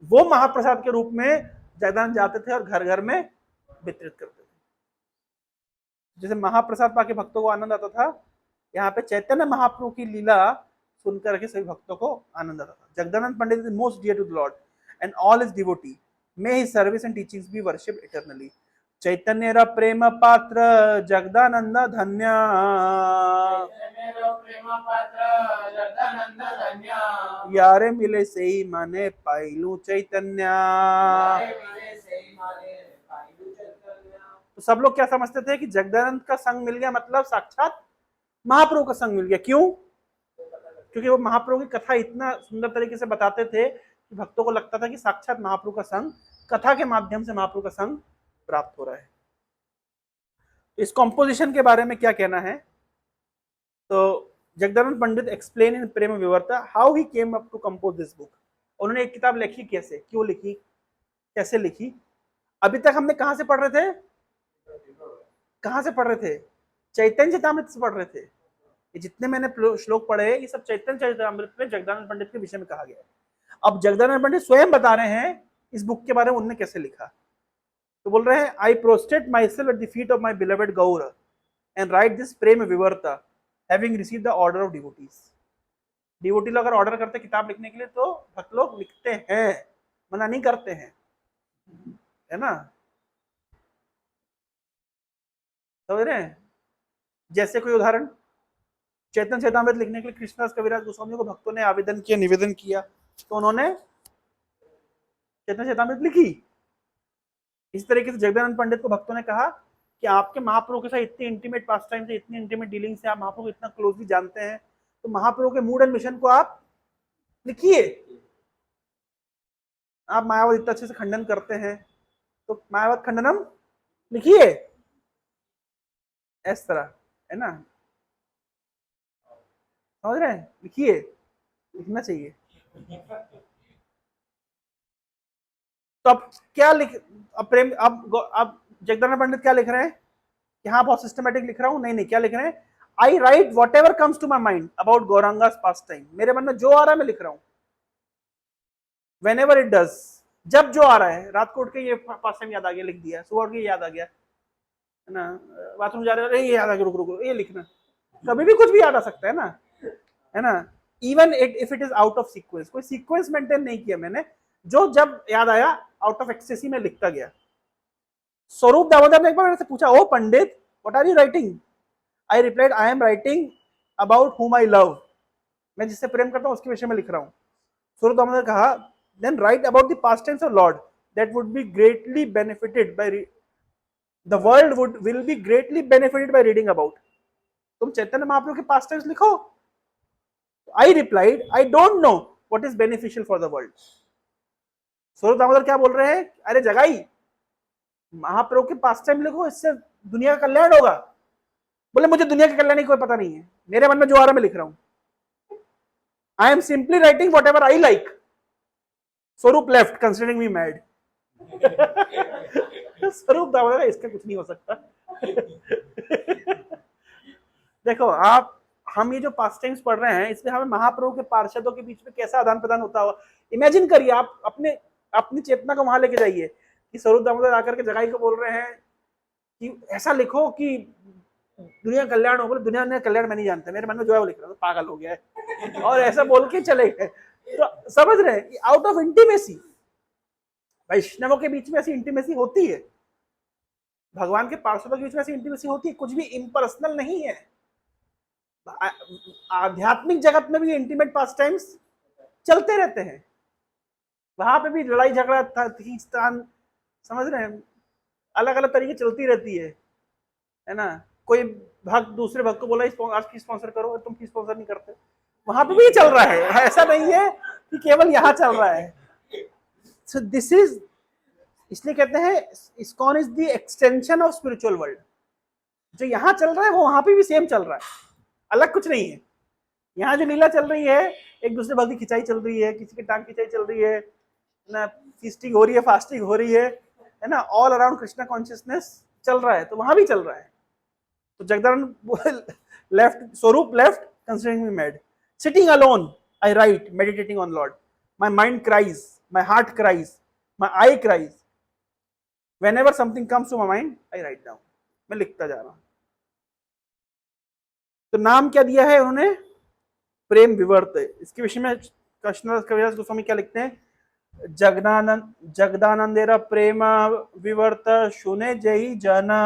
वो महाप्रसाद के रूप में जगदानंद जाते थे और घर घर में वितरित करते थे। जैसे महाप्रसाद पाके भक्तों को आनंद आता था, यहाँ पे चैतन्य महाप्रभु की लीला सुनकर के सभी भक्तों को आनंद आता था। Jagadananda Pandit is most dear to the Lord and all his devotee, may his service and teachings be worshipped eternally. Chaitanya रा प्रेम पात्र जगदानंद धन्य। यारे मिले सही माने पाइलू चैतन्य। तो सब लोग क्या समझते थे कि जगदानंद का संग मिल गया मतलब साक्षात महाप्रभु का संग मिल गया। क्यों? क्योंकि वो महाप्रभु की कथा इतना सुंदर तरीके से बताते थे कि भक्तों को लगता था कि साक्षात महाप्रभु का संग, कथा के माध्यम से महाप्रभु का संग प्राप्त हो रहा है। इस कॉम्पोजिशन के बारे में क्या कहना है? तो Jagadananda Pandit explain in Prema Vivarta how he came up to compose this book. उन्होंने एक किताब लिखी कैसे, क्यों लिखी, कैसे लिखी? अभी तक हमने कहां से पढ़ रहे थे? कहां से पढ़ रहे थे? चैतन्य चरितामृत से पढ़ रहे थे। ये जितने मैंने श्लोक पढ़े ये सब चैतन्य चरितामृत में जगदानंद पंडित के विषय में कहा गया है। अब जगदानंद पंडित स्वयं बता रहे हैं इस बुक के बारे में उन्होंने कैसे लिखा। तो बोल रहे हैं, I prostrate myself at the feet of my beloved Gaura and write this Prema Vivarta having received the order of devotees. Devotee लोग अगर ऑर्डर करते किताब लिखने के लिए तो भक्त लोग लिखते हैं, मना नहीं करते हैं, है ना। समझ रहे हैं? जैसे कोई उदाहरण, चैतन्य चरितामृत लिखने के लिए कृष्णदास कविराज गोस्वामी को भक्तों ने आवेदन किया, निवेदन किया, तो उन्होंने चैतन्य चरितामृत लिखी। इस तरीके से जगदानंद पंडित को भक्तों ने कहा कि आपके महाप्रभु के साथ इतनी इंटीमेट पास टाइम से, इतनी इंटीमेट डीलिंग से, आप महाप्रभु को इतना क्लोजली जानते हैं, तो महाप्रभु के मूड एंड मिशन को आप लिखिए। आप मायावाद इतना अच्छे से खंडन करते हैं तो मायावाद खंडनम लिखिए, इस तरह, है ना। समझ रहे हैं? लिखिए, लिखना चाहिए। तो अब क्या लिख, अब प्रेम, अब जगदानंद पंडित क्या लिख रहे हैं? यहाँ बहुत सिस्टमेटिक लिख रहा हूं, नहीं नहीं, क्या लिख रहे हैं? I write whatever comes to my mind about Gauranga's pastime. मेरे मन में जो आ रहा है मैं लिख रहा हूं, वेन एवर इट डज, जब जो आ रहा है, रात को उठ के ये पास टाइम याद आ गया लिख दिया, सुबह उठ के याद आ गया, है ना, बाथरूम जा रहे हो, ये याद आ गया, रुक रुक ये लिखना, कभी भी कुछ भी याद आ सकता है ना। Even if it is out of sequence, कोई सीक्वेंस मेंटेन नहीं किया मैंने, जो जब याद आया आउट ऑफ एक्सेस ही में लिखता गया। स्वरूप दामोदर ने एक बार मेरे से पूछा, O Pandit what are you writing? I replied, I am writing about whom I love, मैं जिससे प्रेम करता हूं उसके विषय में लिख रहा हूं। स्वरूप दामोदर ने कहा, then write about the past tense of Lord, that would be greatly benefited by, the world will be greatly benefited by reading about। तुम चैतन्य महाप्रभु के पास्ट टेंस लिखो। I replied, I don't know what is beneficial for the world। स्वरूप दामोदर क्या बोल रहे हैं, अरे जगाई, महाप्रभु के पास्ट टाइम लिखो, इससे दुनिया का कल्याण होगा। बोले मुझे दुनिया के कल्याण की कोई पता नहीं है, मेरे मन में जो आ रहा है मैं लिख रहा हूं। I am simply writing what ever I like. स्वरूप लेफ्ट कंसिडरिंग मी मैड। स्वरूप दामोदर, इसका कुछ नहीं हो सकता। देखो आप, हम ये जो पास्ट टाइम्स पढ़ रहे हैं, इसमें हमें महाप्रभु के पार्षदों के बीच में कैसा आदान प्रदान होता हुआ इमेजिन करिए। आप अपनी चेतना को वहां लेके जाइए कि स्वरूप दामोदर आकर के जगाई को बोल रहे हैं कि ऐसा लिखो कि दुनिया कल्याण हो। बोले दुनिया ने कल्याण मैं नहीं जानता, मेरे मन में जो है वो लिख रहा हूँ, पागल हो गया है। और ऐसा बोल के चले गए। तो समझ रहे हैं, आउट ऑफ इंटीमेसी, वैष्णवों के बीच में ऐसी इंटीमेसी होती है, भगवान के पार्षदों के बीच में ऐसी इंटीमेसी होती है, कुछ भी इम्पर्सनल नहीं है। आध्यात्मिक जगत में भी इंटीमेट पास टाइम्स चलते रहते हैं, वहां पे भी लड़ाई झगड़ा खींचतान, समझ रहे हैं, अलग अलग तरीके चलती रहती है ना। कोई भक्त दूसरे भक्त को बोला आज की स्पॉन्सर करो, तुम की स्पॉन्सर नहीं करते, वहां पे भी चल रहा है। ऐसा नहीं है कि केवल यहाँ चल रहा है। सो दिस इज, इसलिए कहते हैं ISKCON is the extension of spiritual world. जो यहाँ चल रहा है वो वहां पे भी सेम चल रहा है, अलग कुछ नहीं है। यहाँ जो लीला चल रही है, एक दूसरे भक्त की खिंचाई चल रही है, किसी की टांग खिंचाई चल रही है ना, फीस्टिंग हो रही है, फास्टिंग हो रही है ना, ऑल अराउंड कृष्णा कॉन्शियसनेस चल रहा है, तो वहां भी चल रहा है। तो जगदानंद लेफ्ट, स्वरूप left considering me mad, sitting alone I right meditating on Lord, my mind cries, my heart cries, my I cries, whenever something comes to my mind I write down, मैं लिखता जा रहा हूं। तो नाम क्या दिया है उन्होंने, प्रेम विवर्त। इसके विषय में कृष्णदास कविराज गोस्वामी क्या लिखते हैं, जगदानंदेरा प्रेम विवर्त सुने जय जना,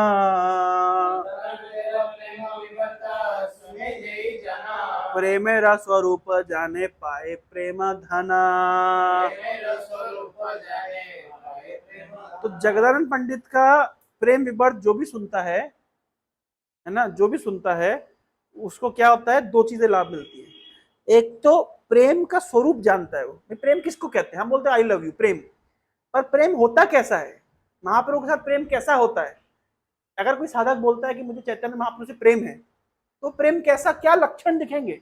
प्रेमेरा स्वरूप जाने पाए प्रेम धना। तो जगदानंद पंडित का प्रेम विवर्त जो भी सुनता है ना, जो भी सुनता है उसको क्या होता है, दो चीजें लाभ मिलती है। एक तो प्रेम का स्वरूप जानता है वो, प्रेम किसको कहते हैं, हम बोलते हैं आई लव यू प्रेम, पर प्रेम होता कैसा है, महाप्रभु के साथ प्रेम कैसा होता है। अगर कोई साधक बोलता है कि मुझे चैतन्य महाप्रभु से प्रेम है, तो प्रेम कैसा, क्या लक्षण दिखेंगे,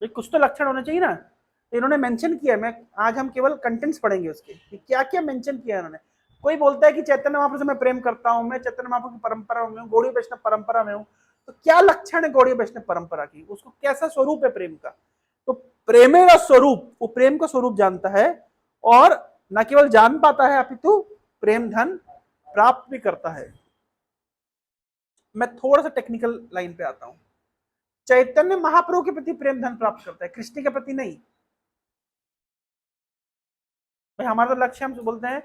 तो कुछ तो लक्षण होने चाहिए ना। तो इन्होंने मेंशन किया, मैं आज हम केवल कंटेंट्स पढ़ेंगे उसके कि क्या क्या मेंशन किया इन्होंने। कोई बोलता है कि चैतन्य महाप्रभु से मैं प्रेम करता हूं, मैं चैतन्य महाप्रभु की परंपरा में हूं, गौड़ीय वैष्णव परंपरा में हूं, तो क्या लक्षण है गौड़ीय वैष्णव परंपरा की, उसको कैसा स्वरूप है प्रेम का। तो प्रेमेरा स्वरूप, वो प्रेम का स्वरूप जानता है, और न केवल जान पाता है अपितु प्रेम धन प्राप्त भी करता है। मैं थोड़ा सा टेक्निकल लाइन पे आता हूं। चैतन्य महाप्रभु के प्रति प्रेम धन प्राप्त करता है, कृष्ण के प्रति नहीं। भाई हमारा तो लक्ष्य, हम बोलते हैं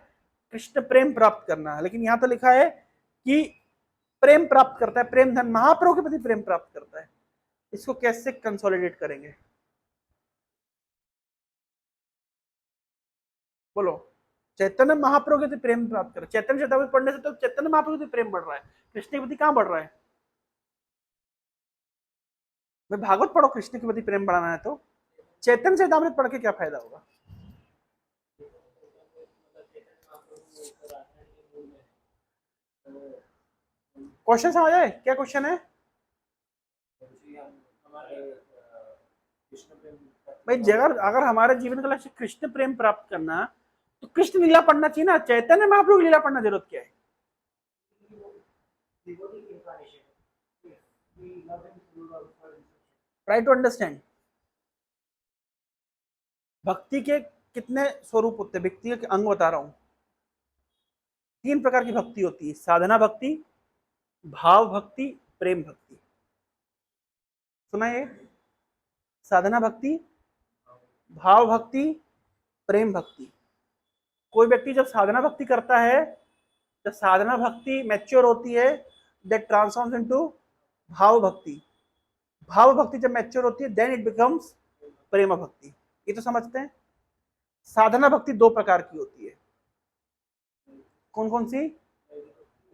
कृष्ण प्रेम प्राप्त करना है, लेकिन यहां तो लिखा है कि प्रेम प्राप्त करता है, प्रेम धन महाप्रभु के प्रति प्रेम प्राप्त करता है। इसको कैसे कंसोलिडेट करेंगे, बोलो। चैतन्य महाप्रभु के प्रति प्रेम प्राप्त कर, चैतन्य चेतावनी पढ़ने से तो चैतन्य महाप्रभु के प्रति प्रेम बढ़ रहा है, कृष्ण के प्रति कहां बढ़ रहा है। भाई भागवत पढ़ो, कृष्ण के प्रति प्रेम बढ़ाना है तो चैतन्य चेतावनी पढ़ के क्या फायदा होगा। क्वेश्चन समझ आए, क्या क्वेश्चन है भाई। जगह अगर हमारे जीवन का लक्ष्य कृष्ण प्रेम प्राप्त करना, तो कृष्ण लीला पढ़ना चाहिए ना, चैतन्य महाप्रभु लीला पढ़ना जरूरत क्या है। ट्राई टू अंडरस्टैंड, भक्ति के कितने स्वरूप होते हैं, व्यक्ति के अंग बता रहा हूं। 3 प्रकार की भक्ति होती है, साधना भक्ति, भाव भक्ति, प्रेम भक्ति। सुना ये? साधना भक्ति, भाव भक्ति, प्रेम भक्ति। कोई व्यक्ति जब साधना भक्ति करता है, जब साधना भक्ति मैच्योर होती है, दैट ट्रांसफॉर्म्स इनटू भाव भक्ति। भाव भक्ति जब मैच्योर होती है, देन इट बिकम्स प्रेम भक्ति। ये तो समझते हैं। साधना भक्ति 2 प्रकार की होती है। कौन कौन सी?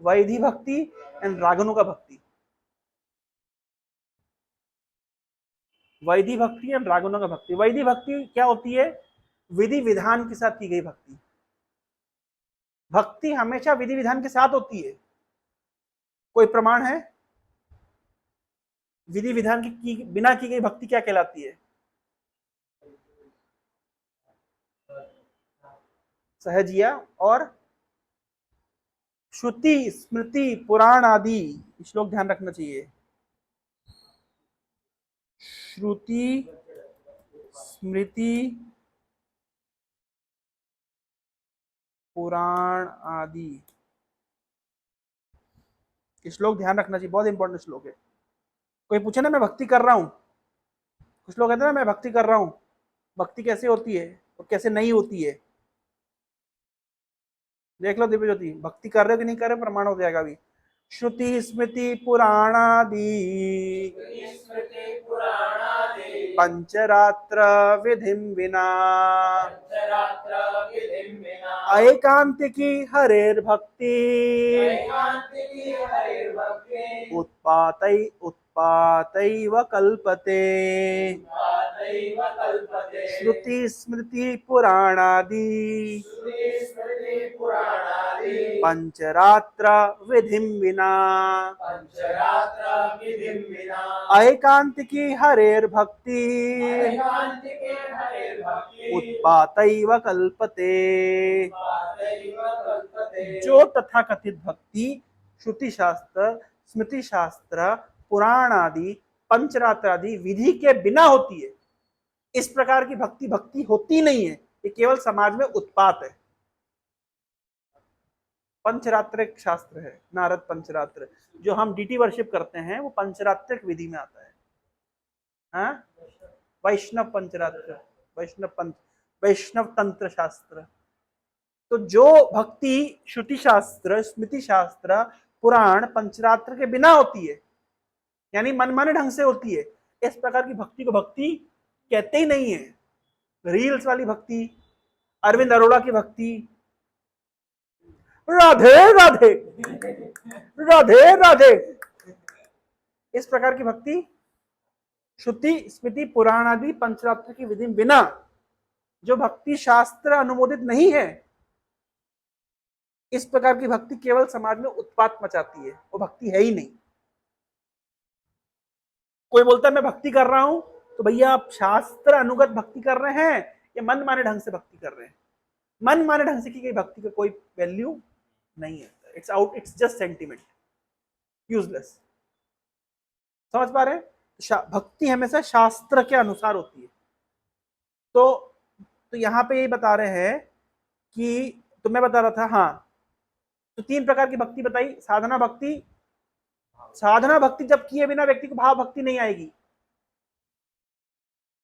वैधि भक्ति एंड रागनुगा भक्ति। वैधि भक्ति एंड रागनुगा भक्ति। वैधि भक्ति क्या होती है? विधि विधान के साथ की गई भक्ति। भक्ति हमेशा विधि विधान के साथ होती है। कोई प्रमाण है? विधि विधान की बिना की गई भक्ति क्या कहलाती है? सहजिया और श्रुति स्मृति पुराण आदि। श्लोक ध्यान रखना चाहिए। श्रुति स्मृति पुराण आदि, श्लोक ध्यान रखना चाहिए, बहुत इंपॉर्टेंट श्लोक है। कोई पूछे ना मैं भक्ति कर रहा हूं, कुछ लोग कहते हैं ना मैं भक्ति कर रहा हूं, भक्ति कैसे होती है और कैसे नहीं होती है। देख लो दिव्य ज्योति, भक्ति कर रहे हो कि नहीं कर रहे, प्रमाण हो जाएगा अभी। श्रुति स्मृति पुराणादि पंचरात्र विधिम विना एकांतिकी हरेर भक्ति उत्पातैव कल्पते। श्रुति स्मृति पुराणादि पंचरात्र विधिम विना एकांतिकी हरेर भक्ति उत्पातैव कल्पते। जो तथाकथित भक्ति श्रुति शास्त्र स्मृति शास्त्र पुराण आदि पंचरात्र आदि विधि के बिना होती है, इस प्रकार की भक्ति भक्ति होती नहीं है। ये केवल समाज में उत्पात है। पंचरात्रिक शास्त्र है, नारद पंचरात्र, जो हम डीटी वर्शिप करते हैं वो पंचरात्रिक विधि में आता है। हाँ? वैष्णव पंचरात्र, वैष्णव तंत्र शास्त्र। तो जो भक्ति श्रुति शास्त्र स्मृति शास्त्र पुराण पंचरात्र के बिना होती है, यानी मनमाने ढंग से होती है, इस प्रकार की भक्ति को भक्ति कहते ही नहीं है। रील्स वाली भक्ति, अरविंद अरोड़ा की भक्ति, राधे राधे राधे राधे, इस प्रकार की भक्ति श्रुति स्मृति पुराण आदि पंचरात्र की विधि बिना, जो भक्ति शास्त्र अनुमोदित नहीं है, इस प्रकार की भक्ति केवल समाज में उत्पात मचाती है, वो भक्ति है ही नहीं। कोई बोलता है मैं भक्ति कर रहा हूं, तो भैया आप शास्त्र अनुगत भक्ति कर रहे हैं या मन माने ढंग से भक्ति कर रहे हैं? मन माने ढंग से की गई भक्ति का कोई वैल्यू नहीं है। It's out, it's just sentiment, useless. समझ पा रहे हैं? भक्ति हमेशा शास्त्र के अनुसार होती है। तो यहाँ पे यही बता रहे हैं कि, तो मैं बता रहा था, हाँ, तो 3 प्रकार की भक्ति बताई। साधना भक्ति, साधना भक्ति जब किए बिना व्यक्ति को भाव भक्ति नहीं आएगी।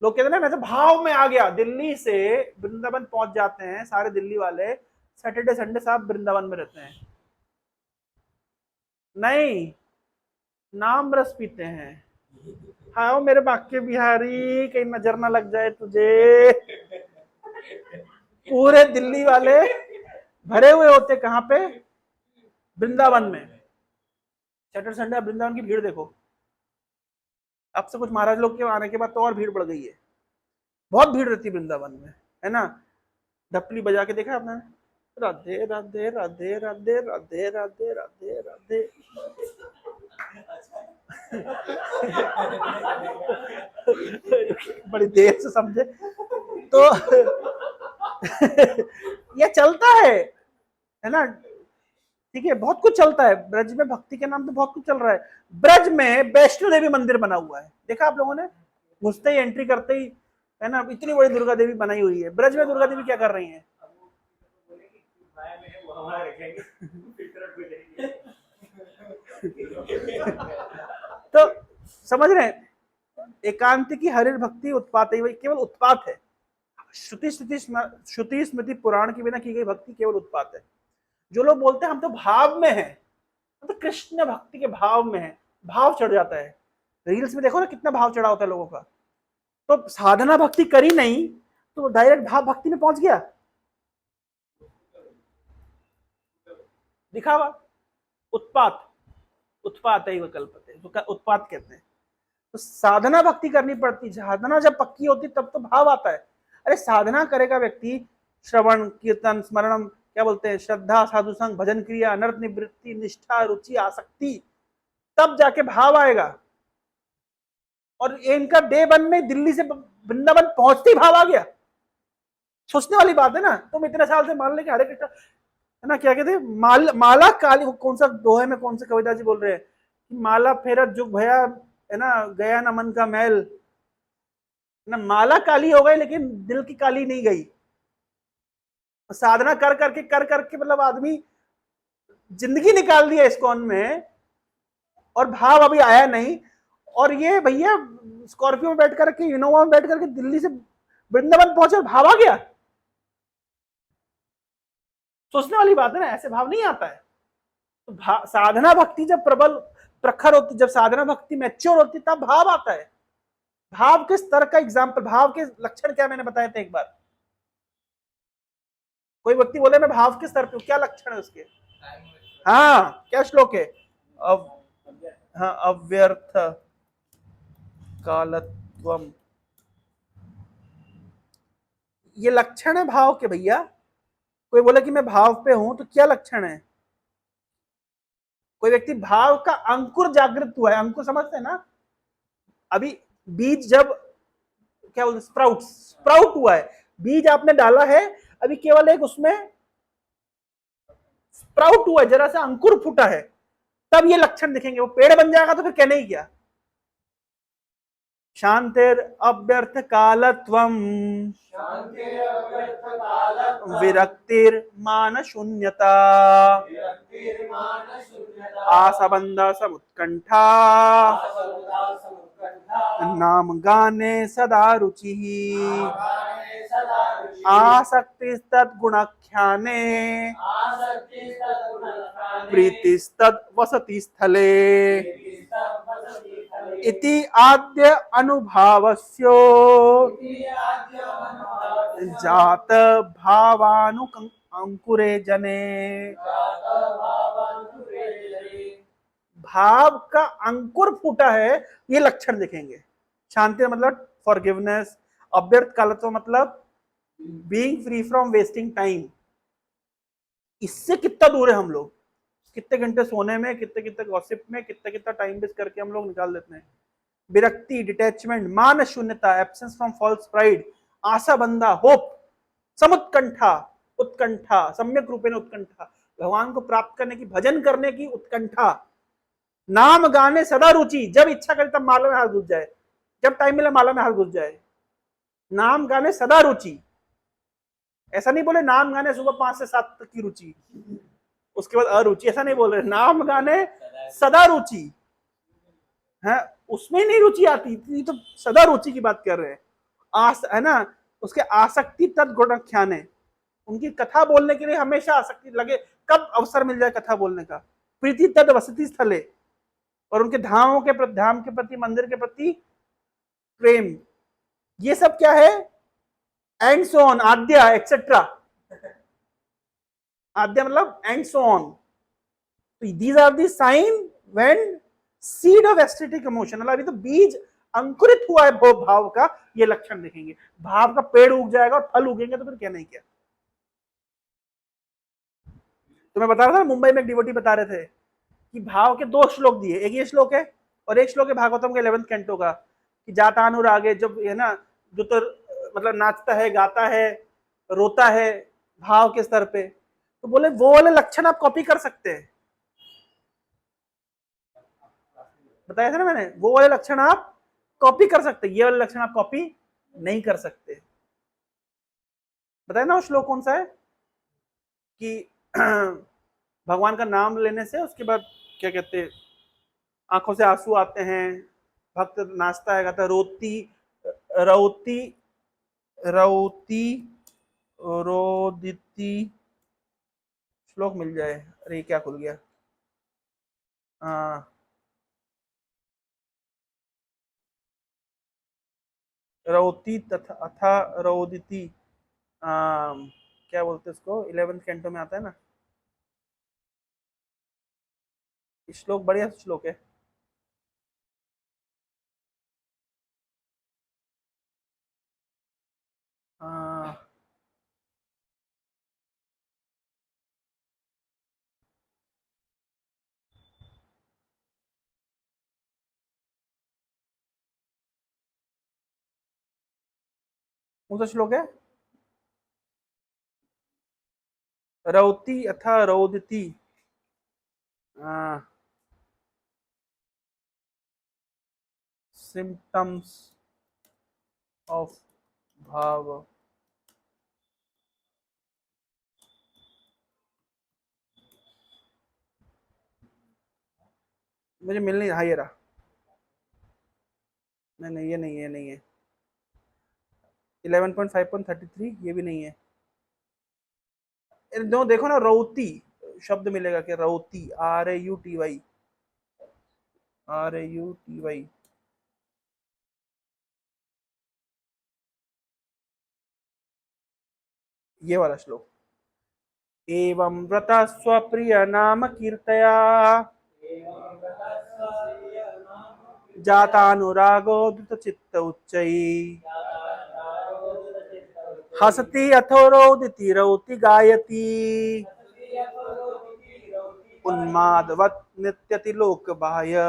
लोग कहते हैं ना मैं तो भाव में आ गया, दिल्ली से वृंदावन पहुंच जाते हैं सारे दिल्ली वाले, सैटरडे संडे साहब वृंदावन में रहते हैं। नहीं, नाम रस पीते हैं। हाँ मेरे बाके बिहारी, कहीं नजर ना लग जाए तुझे। पूरे दिल्ली वाले भरे हुए होते कहां पे? वृंदावन में। सैटरडे संडे वृंदावन की भीड़ देखो। अब से कुछ महाराज लोग के आने के बाद तो और भीड़ बढ़ गई है, बहुत भीड़ रहती वृंदावन में, है ना। ढपली बजा के देखा आपने? राधे राधे राधे राधे राधे राधे राधे राधे। बड़ी देर से समझे तो ये चलता है ना। ठीक है, बहुत कुछ चलता है ब्रज में, भक्ति के नाम पे बहुत कुछ चल रहा है। ब्रज में वैष्णो देवी मंदिर बना हुआ है, देखा आप लोगों ने? घुसते ही एंट्री करते ही है ना, इतनी बड़ी दुर्गा देवी बनाई हुई है, ब्रज में दुर्गा देवी क्या कर रही है? तो समझ रहे हैं, एकांत की हरिर भक्ति उत्पात है, केवल उत्पात है। श्रुति स्मृति पुराण के बिना की गई भक्ति केवल उत्पात है। जो लोग बोलते हैं हम तो भाव में हैं, तो कृष्ण भक्ति के भाव में है, भाव चढ़ जाता है। रील्स में देखो ना कितना भाव चढ़ा होता है लोगों का। तो साधना भक्ति करी नहीं तो डायरेक्ट भाव भक्ति में पहुंच गया, दिखावा, उत्पात, उत्पात है कल्पते, उत्पात कहते हैं। तो साधना भक्ति करनी पड़ती, साधना जब पक्की होती तब तो भाव आता है। अरे साधना करेगा व्यक्ति, श्रवण कीर्तन स्मरणम, क्या बोलते हैं, श्रद्धा साधु संग भजन क्रिया अनर्थ निवृत्ति निष्ठा रुचि आसक्ति, तब जाके भाव आएगा। और इनका डे 1 में दिल्ली से वृंदावन पहुंचते ही भाव आ गया। सोचने वाली बात है ना। तुम इतने साल से मान ले कि हरे कृष्ण, है ना, क्या कहते हैं, माला काली, कौन सा दोहे में कौन से कविता जी बोल रहे हैं, माला फेरत जुग भया, है ना, गया ना मन का मैल, ना माला काली हो गई लेकिन दिल की काली नहीं गई। साधना कर करके मतलब आदमी जिंदगी निकाल दिया इस्कॉन में, और भाव अभी आया नहीं। और ये भैया स्कॉर्पियो में बैठ करके, इनोवा में बैठ करके दिल्ली से वृंदावन पहुंचे, भाव आ गया। सोचने वाली बात है ना, ऐसे भाव नहीं आता है। तो साधना भक्ति जब प्रबल प्रखर होती, जब साधना भक्ति मैच्योर होती, तब भाव आता है। भाव के स्तर का एग्जाम्पल, भाव के लक्षण क्या मैंने बताए थे एक बार। कोई व्यक्ति बोले मैं भाव के स्तर पे, क्या लक्षण है उसके? हाँ, क्या श्लोक है? हाँ, अव्यर्थ कालत्वम, ये लक्षण है भाव के भैया। कोई बोले कि मैं भाव पे हूं, तो क्या लक्षण है? कोई व्यक्ति भाव का अंकुर जागृत हुआ है, अंकुर समझते हैं ना, अभी बीज जब, क्या बोलते, स्प्राउट हुआ है, बीज आपने डाला है, अभी केवल एक उसमें स्प्राउट हुआ है, जरा सा अंकुर फूटा है, तब ये लक्षण दिखेंगे। वो पेड़ बन जाएगा तो फिर कहने ही क्या। शांतिर अव्यर्थ कालत्वम विरक्तिर मान शून्यता आसबंध समुत्कंठा नाम गाने सदा रुचि आसक्तिस्तद्गुणाख्याने प्रीतिस्तद् वसति स्थले इति आद्य अनुभावस्यो जात भावानुकंकुरे जने। भाव का अंकुर फूटा है, ये लक्षण दिखेंगे। शांति मतलब फॉरगिवनेस, अव्यर्थ कालत्व मतलब being free from wasting time. इससे कितना दूर है हम लोग, कितने घंटे सोने में, कितने गॉसिप में, कितना टाइम वेस्ट करके हम लोग निकाल देते हैं। विरक्ति, डिटैचमेंट, मान शून्यता, एब्सेंस फ्रॉम फॉल्स प्राइड, आशा बंधा, होप, समुत्कंठा, उत्कंठा, सम्यक रूपेण उत्कंठा, भगवान को प्राप्त करने की, भजन करने की उत्कंठा, नाम गाने सदा रुचि, जब इच्छा करे तब माला में हाथ घुस जाए, जब टाइम मिले माला में हाथ घुस जाए। नाम गाने सदा रुचि, ऐसा नहीं बोले नाम गाने सुबह 5 से 7 तक की रुचि, उसके बाद अरुचि, ऐसा नहीं बोल रहे। नाम गाने सदा रुचि है, उसमें नहीं रुचि आती, इतनी तो सदा रुचि की बात कर रहे हैं। है ना, उसके आसक्ति तद्गुणाख्याने, उनकी कथा बोलने के लिए हमेशा आसक्ति लगे, कब अवसर मिल जाए कथा बोलने का। प्रीति तद वसति स्थले, और उनके धामों के प्रति, धाम के प्रति, मंदिर के प्रति प्रेम, ये सब क्या है, एंड सो ऑन, आद्या एक्सेट्रा। आद्या मतलब and so on. These are the sign when seed of aesthetic emotion, अभी तो बीज अंकुरित हुआ है भाव का, ये लक्षण दिखेंगे। भाव का पेड़ उग जाएगा और फल उगेंगे तो फिर क्या नहीं क्या। तो मैं बता रहा था, मुंबई में एक डिवोटी बता रहे थे कि भाव के 2 श्लोक दिए, एक ये श्लोक है और एक श्लोक है भागवतम के 11th कैंटो का, कि जाता अनुरागे, जब है ना, जो तो मतलब नाचता है, गाता है, रोता है भाव के स्तर पे, तो बोले वो वाले लक्षण आप कॉपी कर सकते हैं। बताया था ना मैंने, वो वाले लक्षण आप कॉपी कर सकते हैं, ये वाले लक्षण आप कॉपी नहीं कर सकते। बताए ना वो श्लोक कौन सा है कि भगवान का नाम लेने से उसके बाद क्या कहते हैं, आंखों से आंसू आते हैं, भक्त नाचता है, कहता है रोती रौती रौती रोदिति, श्लोक मिल जाए। अरे ये क्या खुल गया। हाँ, रौती तथा अथा रोदिति। क्या बोलते हैं इसको, 11th कैंटो में आता है ना। श्लोक बढ़िया श्लोक है। हाँ, कौन सा श्लोक है। रौती अथा रोदिति। सिम्टम्स ऑफ भाव। मुझे मिल नहीं रहा, ये रहा। नहीं नहीं, ये नहीं है, नहीं है। 11.5.33 ये भी नहीं है। दो देखो ना, रौती शब्द मिलेगा कि रौती, RAUTY, RAUTY। ये वाला श्लोक। एवं व्रता स्वप्रिय नाम कीर्तया जातानुरागो द्रुत चित्त उच्चैः हसति अथोरोदिति रौति गायति उन्मादवत् नित्यति लोक बाह्य।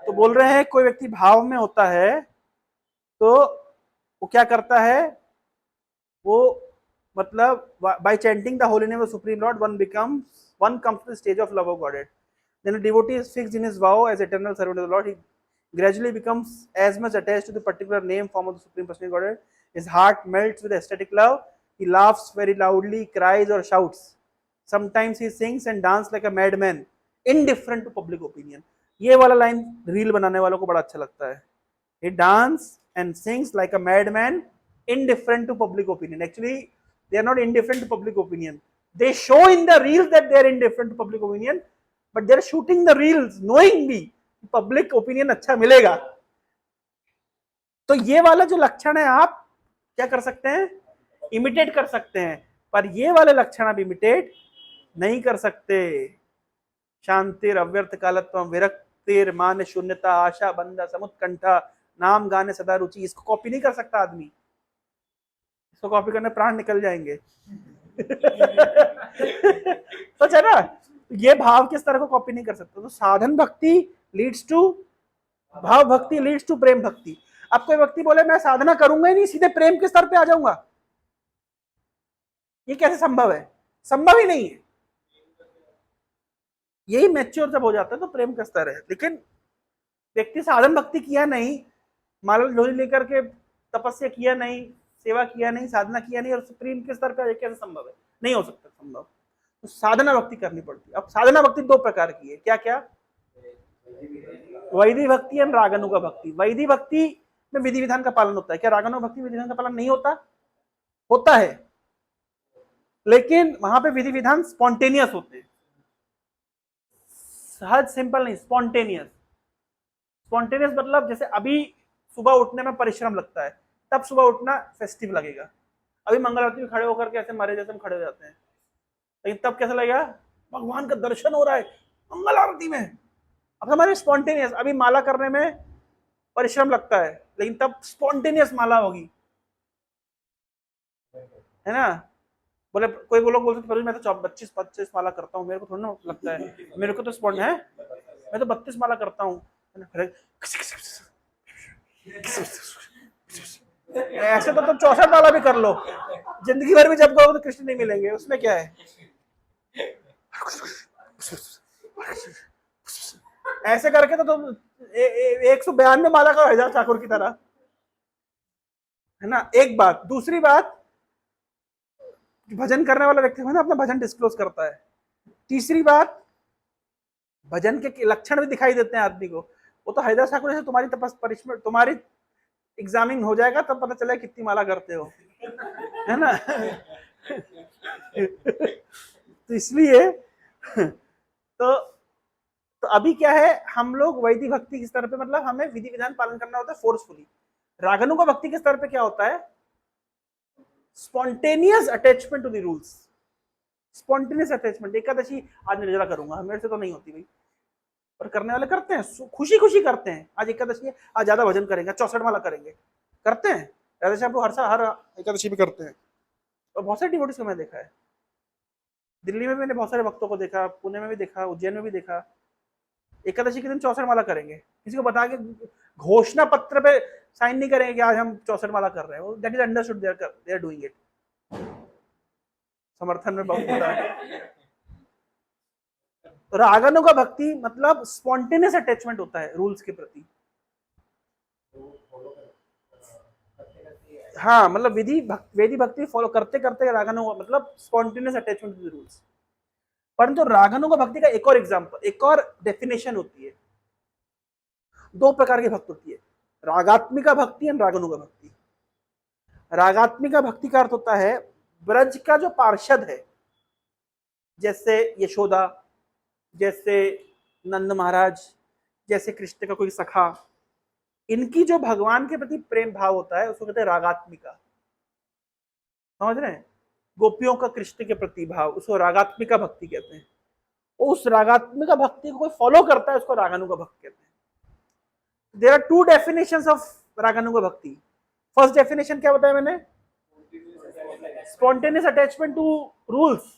तो बोल रहे हैं कोई व्यक्ति भाव में होता है तो वो क्या करता है, वो मतलब by chanting the holy name of Supreme Lord, one comes to the stage of love of Godhead. Then a devotee is fixed in his vow as eternal servant of the Lord. He gradually becomes as much attached to the particular name form of the Supreme Personality of Godhead. His heart melts with ecstatic love. He laughs very loudly, cries or shouts. Sometimes he sings and dances like a madman, indifferent to public opinion. ये वाला line reel बनाने वालों को बड़ा अच्छा लगता है। He dances and sings like a madman, indifferent to public opinion. Actually, they are not indifferent to public opinion. They show in the reels that they are indifferent to public opinion, but they are shooting the reels knowing भी public opinion अच्छा मिलेगा। तो ये वाला जो लक्षण है आप क्या कर सकते हैं, इमिटेट कर सकते हैं, पर ये वाले लक्षण आप इमिटेट नहीं कर सकते। शांतिर अव्यर्थ कालत्व विरक्तिर मान शून्यता आशा बंधा समुत्कंठा नाम गाने सदा रुचि, इसको कॉपी नहीं कर सकता आदमी। इसको कॉपी करने प्राण निकल जाएंगे। सच है ना। ये भाव किस तरह को कॉपी नहीं कर सकते। तो साधन भक्ति लीड्स टू भाव भक्ति, लीड्स टू प्रेम भक्ति। अब कोई व्यक्ति बोले मैं साधना करूंगा ही नहीं, सीधे प्रेम के स्तर पे आ जाऊंगा, ये कैसे संभव है, संभव ही नहीं है। यही मैच्योर जब हो जाता है तो प्रेम का स्तर है। लेकिन व्यक्ति साधन भक्ति किया नहीं, माला झोली लेकर के तपस्या किया नहीं, सेवा किया नहीं, साधना किया नहीं, और सुप्रीम के स्तर पर कैसे संभव है, नहीं हो सकता संभव। तो साधना भक्ति करनी पड़ती है। अब साधना भक्ति दो प्रकार की है, क्या क्या, वैदिक भक्ति और रागानुगा भक्ति। वैदिक भक्ति में विधि विधान का पालन होता है। क्या रागानुगा भक्ति विधि विधान का पालन नहीं होता, होता है, लेकिन वहां पे विधि विधान स्पॉन्टेनियस होते हैं, सहज सिंपल नहीं, स्पॉन्टेनियस। स्पॉन्टेनियस मतलब जैसे अभी सुबह उठने में परिश्रम लगता है, तब सुबह उठना फेस्टिव लगेगा। अभी मंगल आरती में खड़े होकर के ऐसे मरे जैसे हम खड़े हो जाते हैं, लेकिन तब कैसा लगेगा, भगवान का दर्शन हो रहा है मंगल आरती में। अब हमारे स्पॉन्टेनियस, अभी माला करने में परिश्रम लगता है, लेकिन तब स्पॉन्टेनियस माला होगी, है ना। बोले कोई लोग बोल सकते मैं तो 25 माला करता हूँ, मेरे को थोड़ा ना लगता है, मेरे को तो स्पॉन्ट है, मैं तो 32 माला करता हूँ। ऐसे तो तुम 64 माला भी कर लो, जिंदगी भर भी जब कहोगे तो कृष्ण नहीं मिलेंगे, उसमें क्या है। ऐसे करके तो तुम 192 माला का हरिदास ठाकुर की तरह, है ना। एक बात, दूसरी बात, भजन करने वाला व्यक्ति है ना अपना भजन डिस्क्लोज करता है। तीसरी बात, भजन के लक्षण भी दिखाई देते हैं आदमी को। वो तो हरिदास ठाकुर से तुम्हारी तपस परिश्रम, तुम्हारी एग्जामिन हो जाएगा तब पता चलेगा कितनी माला करते हो, है ना। तो इसलिए तो तो अभी क्या है, हम लोग वैदिक भक्ति के स्तर पे, मतलब हमें विधि विधान पालन करना होता है फोर्सफुली। रागनु का भक्ति के स्तर पे क्या होता है, spontaneous attachment to the rules. Spontaneous attachment, Ekadashi आज निर्जला करूंगा, मेरे से तो नहीं होती भाई, पर करने वाले करते हैं, खुशी खुशी करते हैं। आज एकादशी है, आज ज्यादा भजन करेंगे, 64 माला करेंगे, करते हैं। राधेश्याम प्रभु हर एकादशी में करते हैं। और बहुत सारे डिवोटीज को मैंने देखा है, दिल्ली में भी मैंने बहुत सारे भक्तों को देखा, पुणे में भी देखा, उज्जैन में भी देखा, एकादशी के दिन 64 माला करेंगे। किसी को बता के घोषणा पत्र पे साइन नहीं करेंगे कि आज हम 64 माला कर रहे हैं। That is understood, they are doing it, समर्थन में बहुत होता है। तो रागनु का भक्ति मतलब स्पॉन्टेनियस अटैचमेंट होता है रूल्स के प्रति। हाँ, मतलब वेदी भक्ति फॉलो करते करते रागनु मतलब spontaneous attachment to the rules. परंतु रागनु का भक्ति का एक और एग्जांपल, एक और डेफिनेशन होती है। दो प्रकार की भक्ति होती है, रागात्मिका भक्ति एंड रागनु का भक्ति। रागात्मिका भक्ति का अर्थ होता है ब्रज का जो पार्षद है, जैसे यशोदा, जैसे नंद महाराज, जैसे कृष्ण का कोई सखा, इनकी जो भगवान के प्रति प्रेम भाव होता है उसको कहते हैं रागात्मिका। समझ रहे हैं, गोपियों का कृष्ण के प्रति भाव, उसको रागात्मिका भक्ति कहते हैं। उस रागात्मिका भक्ति को कोई फॉलो करता है उसको रागानुगा भक्ति कहते हैं। There are two definitions of raganuga bhakti. First definition क्या बताया मैंने, spontaneous attachment to rules,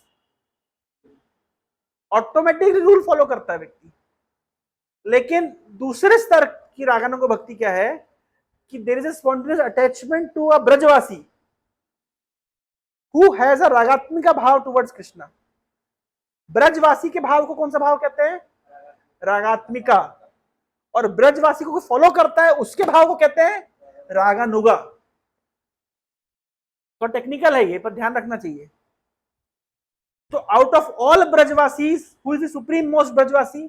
automatically rule follow करता है व्यक्ति। लेकिन दूसरे स्तर की रागानुगा भक्ति क्या है कि there is a spontaneous attachment to a Brajavasi who has a ragatmika bhava towards Krishna. ब्रजवासी के भाव को कौन सा भाव कहते हैं, रागात्मिका। और ब्रजवासी को फॉलो करता है उसके भाव को कहते हैं रागानुगा। तो टेक्निकल है ये, पर ध्यान रखना चाहिए। तो out of all Brajwasi who is the supreme most Brajwasi,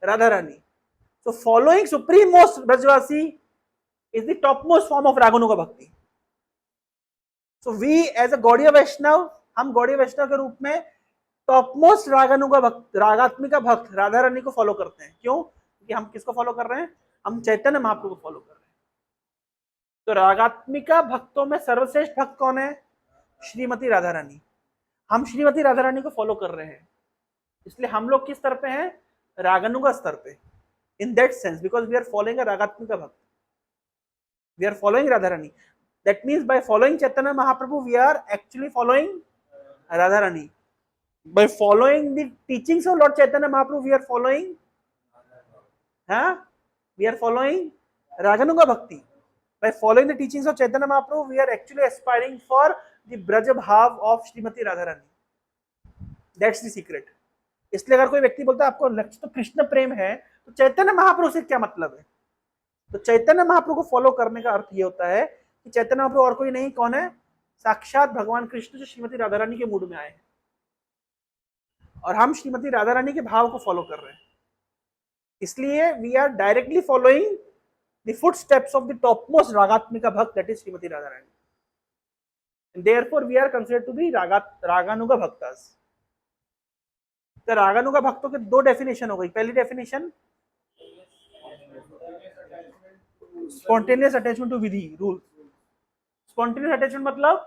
Radha Rani. So following supreme most Brajvasi is the topmost form of Raganuga Bhakti. So we as a Gaudiya Vaishnav, हम गौड़ीय वैष्णव के रूप में टॉपमोस्ट रागानुगा भक्त, रागात्मिका भक्त राधा रानी को फॉलो करते हैं। क्यों? क्योंकि हम किसको फॉलो कर रहे हैं, हम चैतन्य महाप्रभु को फॉलो कर रहे हैं। तो रागात्मिका भक्तों में सर्वश्रेष्ठ भक्त कौन है, श्रीमती राधा रानी। हम श्रीमती राधा रानी को फॉलो कर रहे हैं, इसलिए हम लोग किस स्तर पे हैं, रागानुगा स्तर पे। In that sense, because we are following a Ragatmika Bhakt, we are following Radharani. That means by following Chaitanya Mahaprabhu, we are actually following Radharani. By following the teachings of Lord Chaitanya Mahaprabhu, we are following, we are following Raganuga Bhakti. By following the teachings of Chaitanya Mahaprabhu, we are actually aspiring for the Braja Bhav of Srimati Radharani. That's the secret. इसलिए अगर कोई व्यक्ति बोलता है आपको लक्ष्य तो कृष्ण प्रेम है, तो चैतन्य महाप्रभु से क्या मतलब है। तो चैतन्य महाप्रभु को फॉलो करने का अर्थ ये होता है कि चैतन्य महाप्रभु और कोई नहीं, कौन है, साक्षात भगवान कृष्ण जो श्रीमती राधा रानी के मूड में आए हैं, और हम श्रीमती राधा रानी के भाव को फॉलो कर रहे हैं। इसलिए we are directly following the footsteps of the topmost ragatmika bhakta, that is Shrimati Radha Rani. Therefore we are considered to be raganuga bhaktas. तो रागानुगा भक्तों के दो डेफिनेशन हो गई। पहली definition spontaneous attachment to vidhi rule. Spontaneous attachment मतलब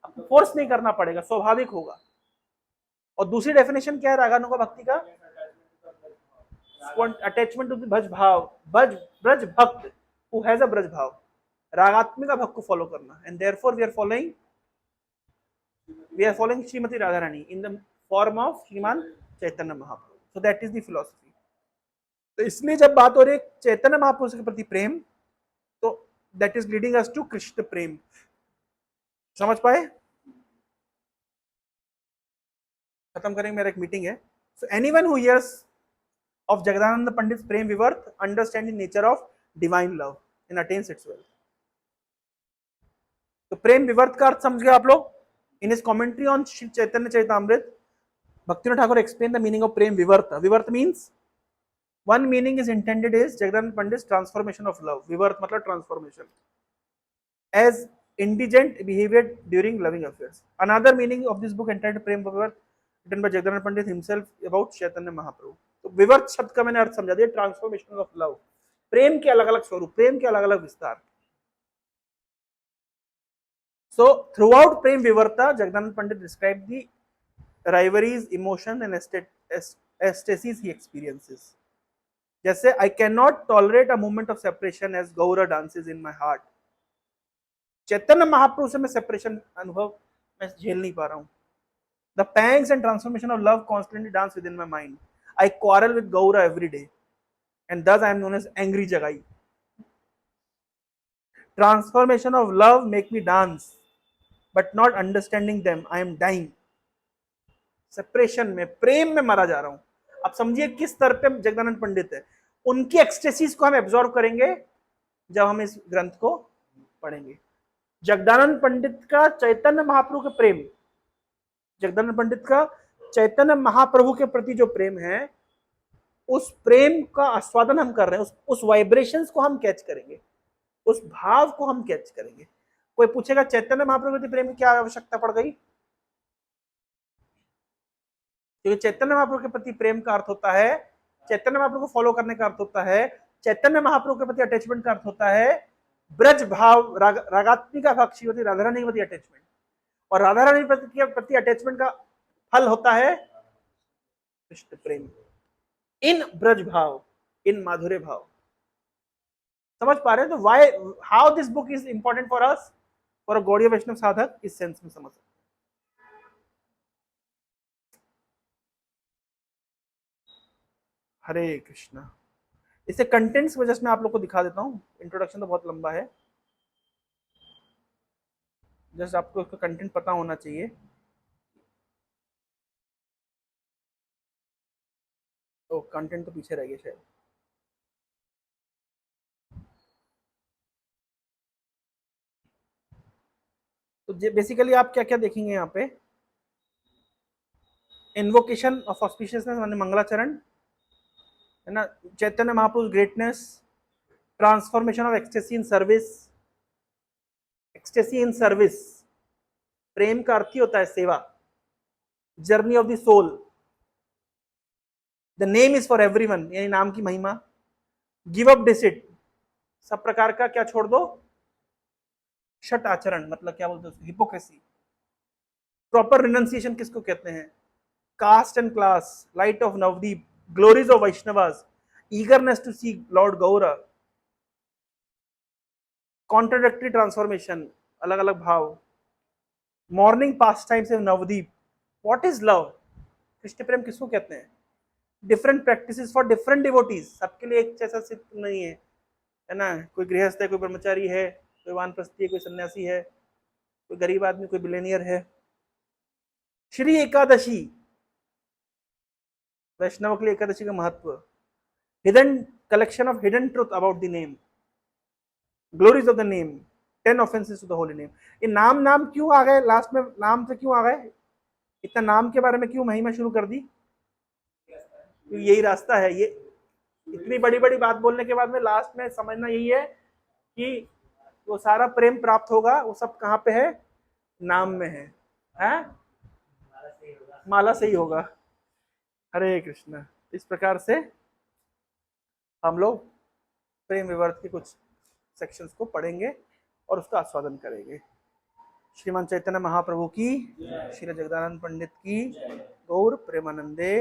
आपको फोर्स नहीं करना पड़ेगा, स्वाभाविक होगा। और दूसरी डेफिनेशन क्या है रागानुगा भक्ति का, अटैचमेंट टू ब्रज भाव, ब्रज भक्त हु हैज अ ब्रज भाव, रागात्मिका भक्त को फॉलो करना। And therefore we are following Shrimati Radha Rani in the form of Shriman Chaitanya Mahaprabhu. So that is the philosophy. तो इसलिए जब बात हो रही है चैतन्य महाप्रभु के प्रति प्रेम, तो that is leading us to Krishna prem. समझ पाए? खत्म करेंगे, मेरा एक मीटिंग है। So anyone who hears of Jagadananda Pandit's Prem Vivarth, understanding nature of divine love and attains its wealth. तो प्रेम विवर्त का अर्थ समझ गए आप लोग? In is commentary on Shri Chaitanya Charitamrita, Bhaktivinoda Thakur explained the meaning of prem vivarta. Vivarta means, one meaning is intended is Jagadananda Pandit's transformation of love. Vivarta matlab transformation. As indigent behavior during loving affairs. Another meaning of this book entitled Prem Vivarta, written by Jagadananda Pandit himself about Chaitanya Mahaprabhu. तो विवर्त शब्द का मैंने अर्थ समझा दिया, transformation of love, प्रेम के अलग अलग स्वरूप, प्रेम के अलग अलग विस्तार. So throughout Prem Vivarta, Jagadananda Pandit described the rivalries, emotion and ecstasies he experiences. जैसे I cannot tolerate a moment of separation as Gaura dances in my heart. Chaitanya Mahaprabhu से मैं सेपरेशन अनुभव मैं झेल नहीं पा रहा हूँ. The pangs and transformation of love constantly dance within my mind. I quarrel with Gaura every day, and thus I am known as angry Jagai. Transformation of love make me dance, but not understanding them, I am dying. Separation में, प्रेम में मरा जा रहा हूं. अब समझिए किस स्तर पे जगदानंद पंडित है. उनकी एक्सटेसिस को हम एब्जॉर्व करेंगे जब हम इस ग्रंथ को पढ़ेंगे. जगदानंद पंडित का चैतन्य महाप्रभु के प्रेम, जगदानंद पंडित का चैतन्य महाप्रभु के प्रति जो प्रेम है, उस प्रेम का आस्वादन हम कर रहे हैं. उस वाइब्रेशंस को हम कैच करेंगे, उस भाव को हम कैच करेंगे. कोई पूछेगा चैतन्य महाप्रभु के प्रति प्रेम की क्या आवश्यकता पड़ गई? क्योंकि चैतन्य महाप्रभु के प्रति प्रेम का अर्थ होता है, चैतन्य महाप्रभु को फॉलो करने का अर्थ होता है, चैतन्य महाप्रभु के प्रति अटैचमेंट का अर्थ होता है ब्रज भाव, रागात्मिका भक्ति, राधा रानी के प्रति अटैचमेंट. और राधा रानी के प्रति अटैचमेंट का फल होता है कृष्ण प्रेम, इन ब्रज भाव, इन माधुर्य भाव. समझ पा रहे हैं? तो why, how this book is important for us, for a Gaudiya Vaishnava sadhak, इस सेंस में समझ सकते. हरे कृष्णा. इसे कंटेंट्स की वजह से मैं आप लोग को दिखा देता हूँ. इंट्रोडक्शन तो बहुत लंबा है, जस्ट आपको इसका कंटेंट पता होना चाहिए. तो कंटेंट तो पीछे रह गया शायद. तो बेसिकली आप क्या क्या देखेंगे यहाँ पे? इन्वोकेशन ऑफ ऑस्पिशियसनेस माने मंगलाचरण है ना, Chaitanya Mahaprabhu greatness, transformation of ecstasy in service. Ecstasy in service, प्रेम का अर्थ ही होता है सेवा. Journey of the soul, the name is for everyone, यानी नाम की महिमा. गिव अप डिसिट, सब प्रकार का क्या छोड़ दो, शट आचरण, मतलब क्या बोलते हैं, हिपोक्रेसी. प्रॉपर रिनंसिएशन किसको कहते हैं? Caste and class, light of Navadvip, glories of Vaishnavas, eagerness to see lord Gaura. Contradictory transformation, अलग अलग भाव. मॉर्निंग पास्ट टाइम से Navadvip. What is love? Krishna प्रेम किसको कहते हैं? Different practices for different devotees, सबके लिए एक जैसा सिद्ध नहीं है ना. कोई गृहस्थ है, कोई ब्रह्मचारी है, कोई वानप्रस्थी है, कोई सन्यासी है, कोई गरीब आदमी, कोई बिलेनियर है. श्री एकादशी, वैष्णव के लिए एकादशी का महत्व. Hidden collection of hidden truth about the name, glories of the name, 10 offences to the holy name. ये नाम नाम क्यों आ गए लास्ट में? नाम से क्यों आ गए? इतना नाम के बारे में क्यों महिमा शुरू कर दी? यही रास्ता है. ये इतनी बड़ी बड़ी बात बोलने के बाद में लास्ट में समझना यही है कि वो सारा प्रेम प्राप्त होगा, वो सब कहाँ पे है? नाम में है, माला से ही होगा. हरे कृष्णा. इस प्रकार से हम लोग प्रेम विवर्त के कुछ सेक्शंस को पढ़ेंगे और उसका आस्वादन करेंगे. श्रीमान चैतन्य महाप्रभु की, श्री जगदानंद पंडित की, गौर प्रेमानंदे.